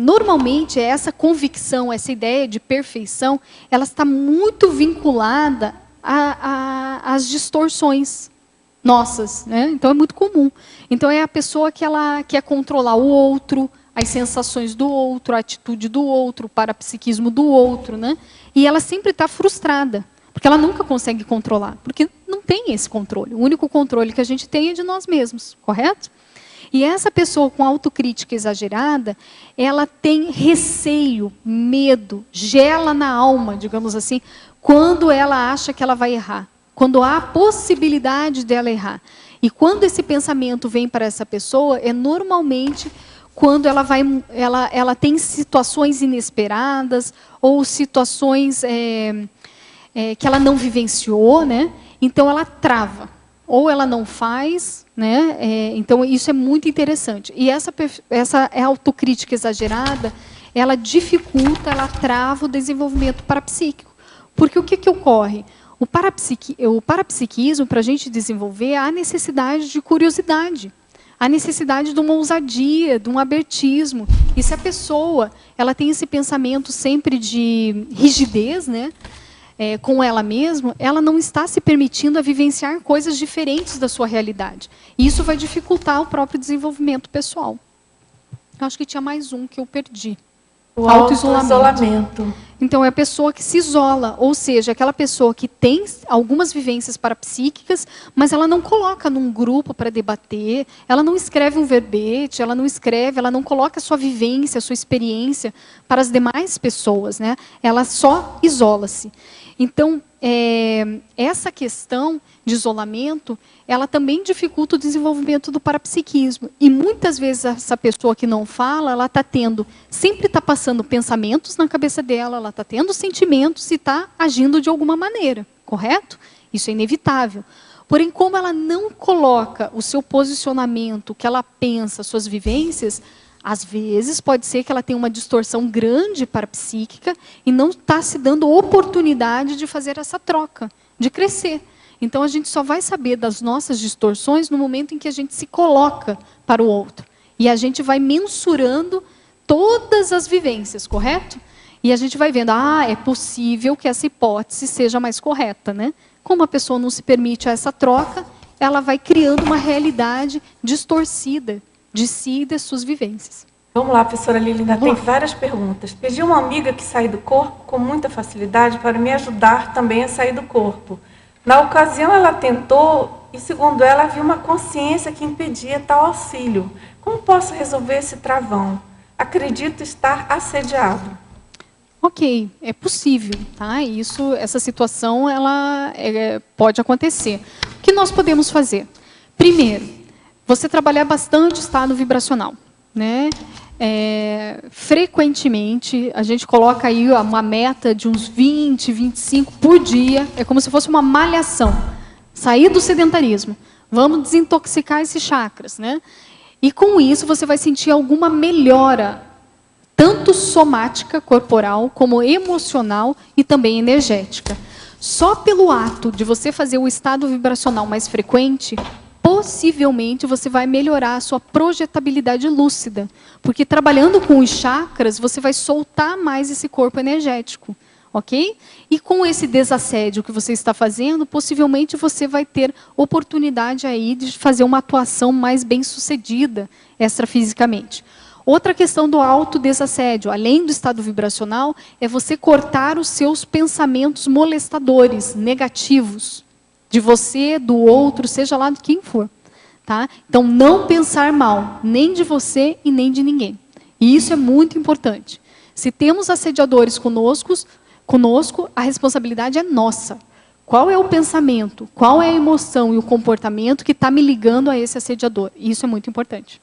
Normalmente, essa convicção, essa ideia de perfeição, ela está muito vinculada às distorções nossas. Né? Então, é muito comum. Então, é a pessoa que ela quer controlar o outro, as sensações do outro, a atitude do outro, o parapsiquismo do outro. Né? E ela sempre está frustrada, porque ela nunca consegue controlar, porque não tem esse controle. O único controle que a gente tem é de nós mesmos, correto? E essa pessoa com autocrítica exagerada, ela tem receio, medo, gela na alma, digamos assim, quando ela acha que ela vai errar, quando há a possibilidade dela errar. E quando esse pensamento vem para essa pessoa, é normalmente quando ela tem situações inesperadas ou situações que ela não vivenciou, né? Então ela trava, ou ela não faz, né? Então isso é muito interessante. E essa autocrítica exagerada, ela dificulta, ela trava o desenvolvimento parapsíquico. Porque o que ocorre? O parapsiquismo, para a gente desenvolver, há necessidade de curiosidade, há necessidade de uma ousadia, de um abertismo. E se a pessoa ela tem esse pensamento sempre de rigidez, né? Com ela mesma, ela não está se permitindo a vivenciar coisas diferentes da sua realidade. E isso vai dificultar o próprio desenvolvimento pessoal. Eu acho que tinha mais um que eu perdi. O autoisolamento. Então, é a pessoa que se isola, ou seja, aquela pessoa que tem algumas vivências parapsíquicas, mas ela não coloca num grupo para debater, ela não escreve um verbete, ela não coloca a sua vivência, a sua experiência para as demais pessoas, né? Ela só isola-se. Então, essa questão de isolamento, ela também dificulta o desenvolvimento do parapsiquismo. E muitas vezes essa pessoa que não fala, ela sempre está passando pensamentos na cabeça dela, ela está tendo sentimentos e está agindo de alguma maneira, correto? Isso é inevitável. Porém, como ela não coloca o seu posicionamento, o que ela pensa, suas vivências, às vezes pode ser que ela tenha uma distorção grande parapsíquica e não está se dando oportunidade de fazer essa troca, de crescer. Então, a gente só vai saber das nossas distorções no momento em que a gente se coloca para o outro. E a gente vai mensurando todas as vivências, correto? E a gente vai vendo, é possível que essa hipótese seja mais correta, né? Como a pessoa não se permite a essa troca, ela vai criando uma realidade distorcida de si e das suas vivências. Vamos lá, professora Lili, ainda tem várias perguntas. Pedi uma amiga que sai do corpo com muita facilidade para me ajudar também a sair do corpo. Na ocasião, ela tentou e, segundo ela, havia uma consciência que impedia tal auxílio. Como posso resolver esse travão? Acredito estar assediado. Ok, é possível, tá? Essa situação, ela pode acontecer. O que nós podemos fazer? Primeiro, você trabalhar bastante estado vibracional, né? Frequentemente, a gente coloca aí uma meta de uns 20, 25 por dia, é como se fosse uma malhação. Sair do sedentarismo. Vamos desintoxicar esses chakras, né? E com isso você vai sentir alguma melhora, tanto somática, corporal, como emocional e também energética. Só pelo ato de você fazer o estado vibracional mais frequente, possivelmente você vai melhorar a sua projetabilidade lúcida. Porque trabalhando com os chakras, você vai soltar mais esse corpo energético. Ok? E com esse desassédio que você está fazendo, possivelmente você vai ter oportunidade aí de fazer uma atuação mais bem sucedida extrafisicamente. Outra questão do autodesassédio, além do estado vibracional, é você cortar os seus pensamentos molestadores, negativos, de você, do outro, seja lá de quem for. Tá? Então, não pensar mal, nem de você e nem de ninguém. E isso é muito importante. Se temos assediadores conosco, a responsabilidade é nossa. Qual é o pensamento, qual é a emoção e o comportamento que está me ligando a esse assediador? Isso é muito importante.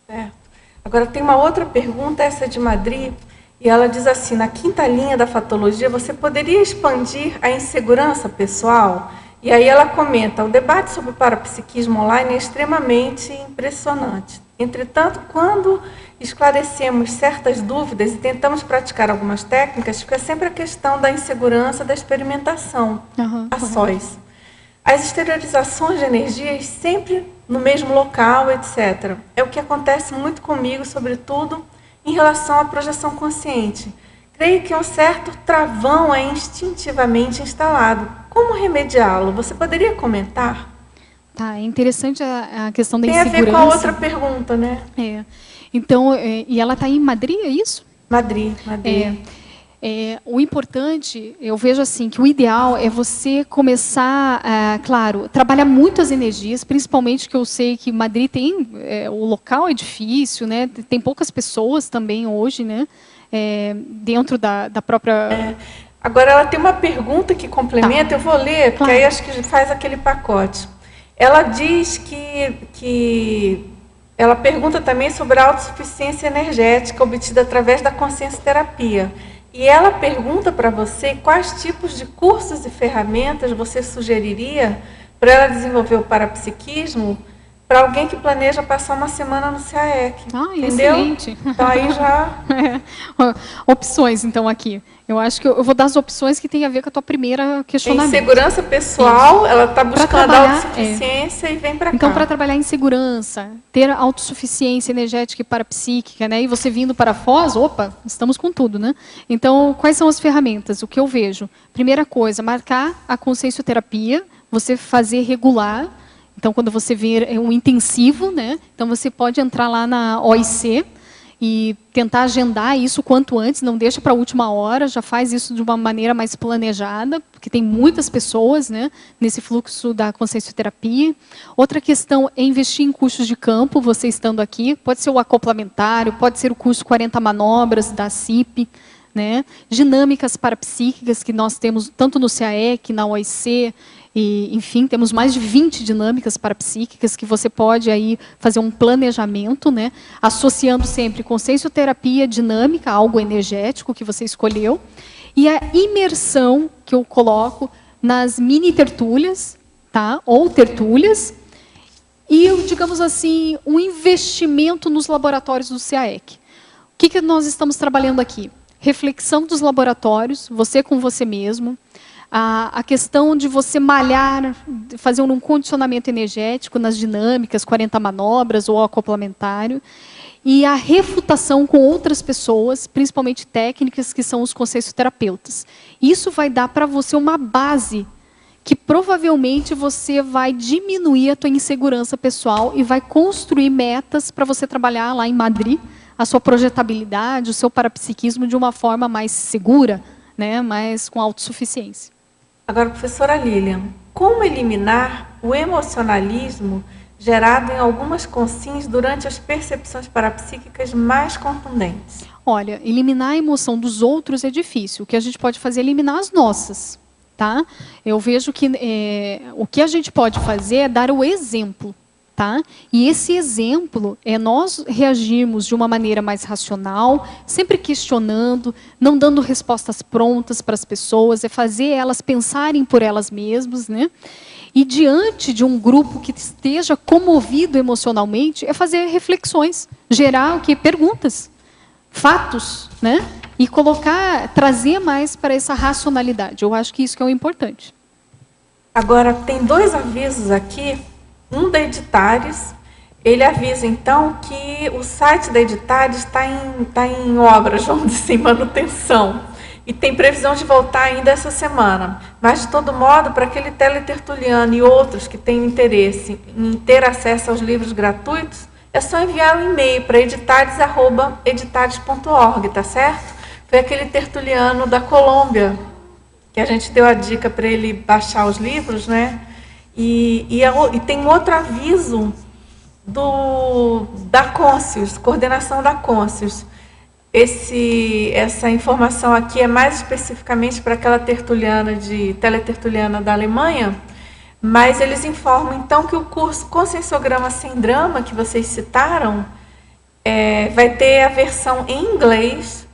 Agora, tem uma outra pergunta, essa é de Madrid, e ela diz assim, na 5ª linha da fatologia, você poderia expandir a insegurança pessoal? E aí ela comenta, o debate sobre o parapsiquismo online é extremamente impressionante. Entretanto, quando esclarecemos certas dúvidas e tentamos praticar algumas técnicas, fica sempre a questão da insegurança da experimentação, a sós. As exteriorizações de energias sempre no mesmo local, etc. É o que acontece muito comigo, sobretudo em relação à projeção consciente. Creio que um certo travão é instintivamente instalado. Como remediá-lo? Você poderia comentar? Tá, é interessante a questão da insegurança. Tem a ver com a outra pergunta, né? Então, e ela está em Madrid, é isso? Madrid. O importante, eu vejo assim, que o ideal é você começar, claro, trabalhar muito as energias, principalmente que eu sei que Madrid tem, o local é difícil, né? Tem poucas pessoas também hoje, né? Dentro da própria... Agora, ela tem uma pergunta que complementa, eu vou ler, porque aí acho que faz aquele pacote. Ela diz que ela pergunta também sobre a autossuficiência energética obtida através da consciência terapia. E ela pergunta para você quais tipos de cursos e ferramentas você sugeriria para ela desenvolver o parapsiquismo para alguém que planeja passar uma semana no CAEC. Entendeu? Excelente. Então, aí já... Opções, então, aqui. Eu acho que eu vou dar as opções que tem a ver com a tua primeira questionamento. Em segurança pessoal, ela está buscando a autossuficiência e vem para cá. Então, para trabalhar em segurança, ter autossuficiência energética e parapsíquica, né? E você vindo para Foz, opa, estamos com tudo, né? Então, quais são as ferramentas? O que eu vejo? Primeira coisa, marcar a consciencioterapia, você fazer regular. Então, quando você vir um intensivo, né? Então, você pode entrar lá na OIC e tentar agendar isso quanto antes, não deixa para a última hora, já faz isso de uma maneira mais planejada, porque tem muitas pessoas, né, nesse fluxo da consciencioterapia. Outra questão é investir em cursos de campo, você estando aqui, pode ser o acoplamentário, pode ser o curso 40 manobras da CIP, né, dinâmicas parapsíquicas que nós temos tanto no CAEC, na OIC, e, enfim, temos mais de 20 dinâmicas parapsíquicas que você pode aí fazer um planejamento, né, associando sempre consciencioterapia dinâmica, algo energético que você escolheu, e a imersão que eu coloco nas mini tertúlias, tá, ou tertúlias, e, digamos assim, um investimento nos laboratórios do CAEC. O que nós estamos trabalhando aqui? Reflexão dos laboratórios, você com você mesmo, a questão de você malhar, fazer um condicionamento energético nas dinâmicas, 40 manobras ou acoplamentário, e a refutação com outras pessoas, principalmente técnicas, que são os consciencioterapeutas. Isso vai dar para você uma base que provavelmente você vai diminuir a tua insegurança pessoal e vai construir metas para você trabalhar lá em Madrid, a sua projetabilidade, o seu parapsiquismo de uma forma mais segura, né, mais com autossuficiência. Agora, professora Lilian, como eliminar o emocionalismo gerado em algumas consciências durante as percepções parapsíquicas mais contundentes? Olha, eliminar a emoção dos outros é difícil. O que a gente pode fazer é eliminar as nossas. Tá? Eu vejo que o que a gente pode fazer é dar o exemplo. Tá? E esse exemplo é nós reagirmos de uma maneira mais racional, sempre questionando, não dando respostas prontas para as pessoas, é fazer elas pensarem por elas mesmas, né? E diante de um grupo que esteja comovido emocionalmente, é fazer reflexões, gerar o quê? Perguntas, fatos, né? E trazer mais para essa racionalidade. Eu acho que isso que é o importante. Agora, tem 2 avisos aqui. Um da Editares, ele avisa, então, que o site da Editares está em obras, vamos dizer assim, manutenção. E tem previsão de voltar ainda essa semana. Mas, de todo modo, para aquele teletertuliano e outros que têm interesse em ter acesso aos livros gratuitos, é só enviar um e-mail para editares@editares.org, tá certo? Foi aquele tertuliano da Colômbia, que a gente deu a dica para ele baixar os livros, né? E tem um outro aviso da Conscius, coordenação da Conscius. Essa informação aqui é mais especificamente para aquela teletertuliana da Alemanha, mas eles informam então que o curso Conscienciograma Sem Drama, que vocês citaram, vai ter a versão em inglês,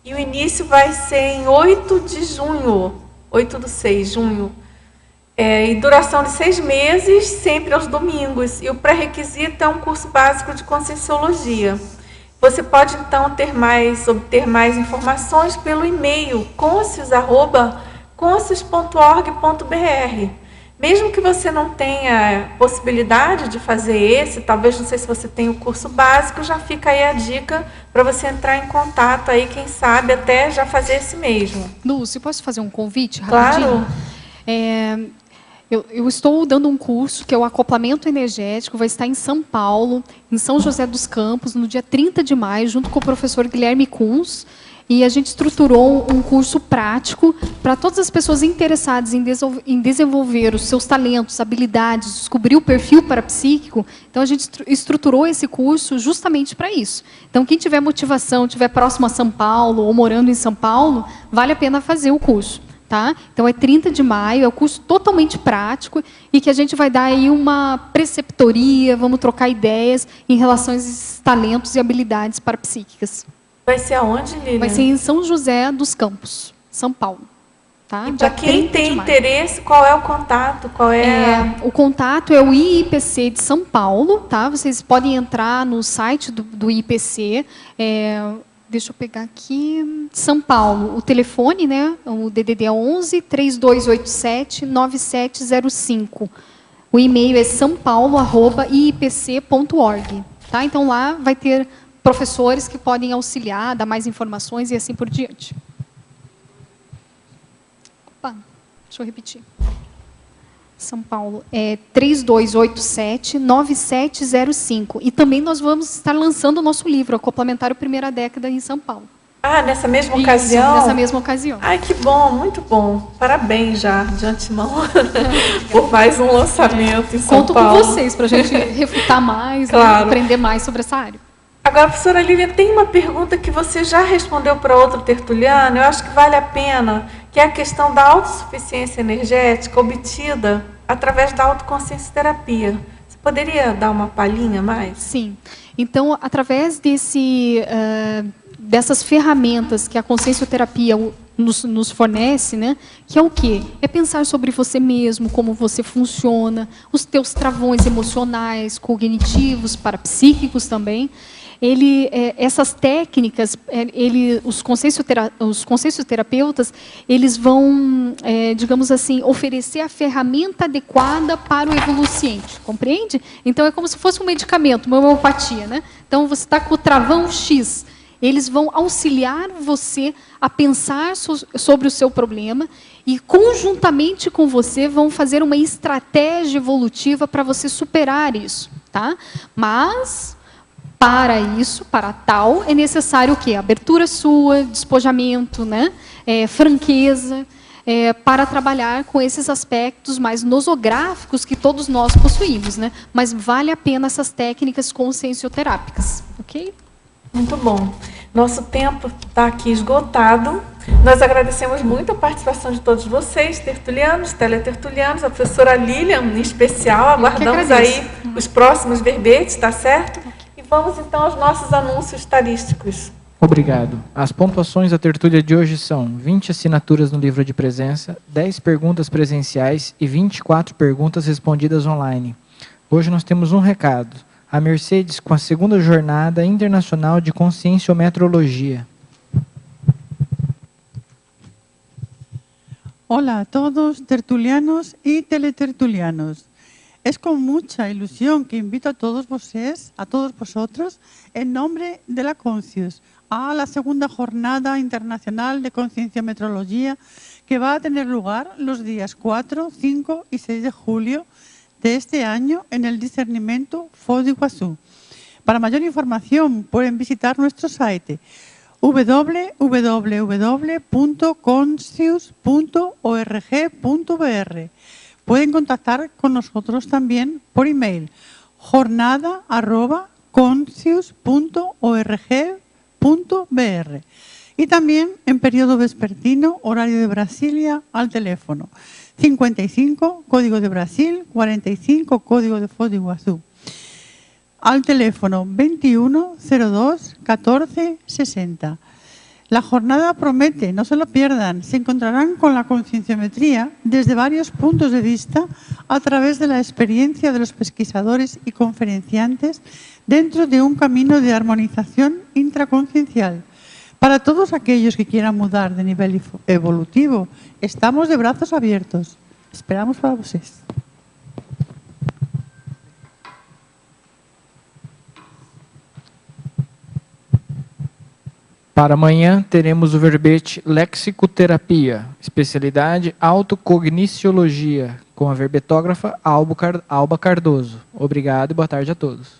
e o início vai ser em 8 de junho, 8/6, junho. E duração de 6 meses, sempre aos domingos. E o pré-requisito é um curso básico de Conscienciologia. Você pode, então, obter mais informações pelo e-mail conscius@conscius.org.br. Mesmo que você não tenha possibilidade de fazer esse, talvez, não sei se você tem o curso básico, já fica aí a dica para você entrar em contato aí, quem sabe, até já fazer esse mesmo. Lúcia, posso fazer um convite rapidinho? Claro. Eu estou dando um curso que é o acoplamento energético, vai estar em São Paulo, em São José dos Campos, no dia 30 de maio, junto com o professor Guilherme Kunz. E a gente estruturou um curso prático para todas as pessoas interessadas em desenvolver os seus talentos, habilidades, descobrir o perfil parapsíquico. Então, a gente estruturou esse curso justamente para isso. Então, quem tiver motivação, estiver próximo a São Paulo ou morando em São Paulo, vale a pena fazer o curso. Tá? Então, é 30 de maio, é um curso totalmente prático e que a gente vai dar aí uma preceptoria, vamos trocar ideias em relação a esses talentos e habilidades parapsíquicas. Vai ser aonde, Lilian? Vai ser em São José dos Campos, São Paulo. Tá? E para quem tem interesse, qual é o contato? O contato é o IIPC de São Paulo. Tá? Vocês podem entrar no site do IIPC. Deixa eu pegar aqui. São Paulo, o telefone, né? O DDD é 11 3287 9705. O e-mail é sampaulo@iipc.org. Tá? Então, lá vai ter professores que podem auxiliar, dar mais informações e assim por diante. Opa, deixa eu repetir. São Paulo, é 3287-9705. E também nós vamos estar lançando o nosso livro, Acoplamentário Primeira Década, em São Paulo. Ah, nessa mesma Isso, ocasião? nessa mesma ocasião. Ai, que bom, muito bom. Parabéns já, de antemão, por mais um lançamento em São Conto Paulo. com vocês para a gente refutar mais, Claro. aprender mais sobre essa área. Agora, professora Lívia, tem uma pergunta que você já respondeu para outro tertuliano, eu acho que vale a pena, que é a questão da autossuficiência energética obtida através da autoconsciência terapia. Você poderia dar uma palhinha a mais? Sim. Então, através dessas ferramentas que a consciencioterapia nos fornece, né? Que é o quê? É pensar sobre você mesmo, como você funciona, os teus travões emocionais, cognitivos, parapsíquicos também. Essas técnicas, os consciencioterapeutas, eles vão, digamos assim, oferecer a ferramenta adequada para o evoluciente, compreende? Então, é como se fosse um medicamento, uma homeopatia, né? Então, você está com o travão X, eles vão auxiliar você a pensar sobre o seu problema e, conjuntamente com você, vão fazer uma estratégia evolutiva para você superar isso, tá? Mas, para isso, para tal, é necessário o quê? Abertura sua, despojamento, né? Franqueza, para trabalhar com esses aspectos mais nosográficos que todos nós possuímos, né? Mas vale a pena essas técnicas consciencioterápicas, ok? Muito bom. Nosso tempo está aqui esgotado. Nós agradecemos muito a participação de todos vocês, tertulianos, teletertulianos, a professora Lilian, em especial. Aguardamos aí os próximos verbetes, tá certo? E vamos então aos nossos anúncios tarísticos. Obrigado. As pontuações da tertúlia de hoje são 20 assinaturas no livro de presença, 10 perguntas presenciais e 24 perguntas respondidas online. Hoje nós temos um recado. A Mercedes com a segunda jornada internacional de conscienciometrologia. Hola a todos, tertulianos y teletertulianos. Es con mucha ilusión que invito a todos vosotros, en nombre de la Concius, a la segunda jornada internacional de concienciometrología que va a tener lugar los días 4, 5 y 6 de julio de este año en el discernimiento Foz do Iguazú. Para mayor información pueden visitar nuestro site www.concius.org.br. Pueden contactar con nosotros también por email jornada@concius.org.br y también en periodo vespertino, horario de Brasilia, al teléfono 55, código de Brasil, 45, código de Foz do Iguazú. Al teléfono 21 02 14 60. La jornada promete, no se lo pierdan. Se encontrarán con la concienciometría desde varios puntos de vista a través de la experiencia de los pesquisadores y conferenciantes dentro de un camino de armonización intraconsciencial. Para todos aquellos que quieran mudar de nivel evolutivo, estamos de brazos abiertos. Esperamos para vocês. Para amanhã teremos o verbete lexicoterapia, especialidade autocogniciologia, com a verbetógrafa Alba Cardoso. Obrigado e boa tarde a todos.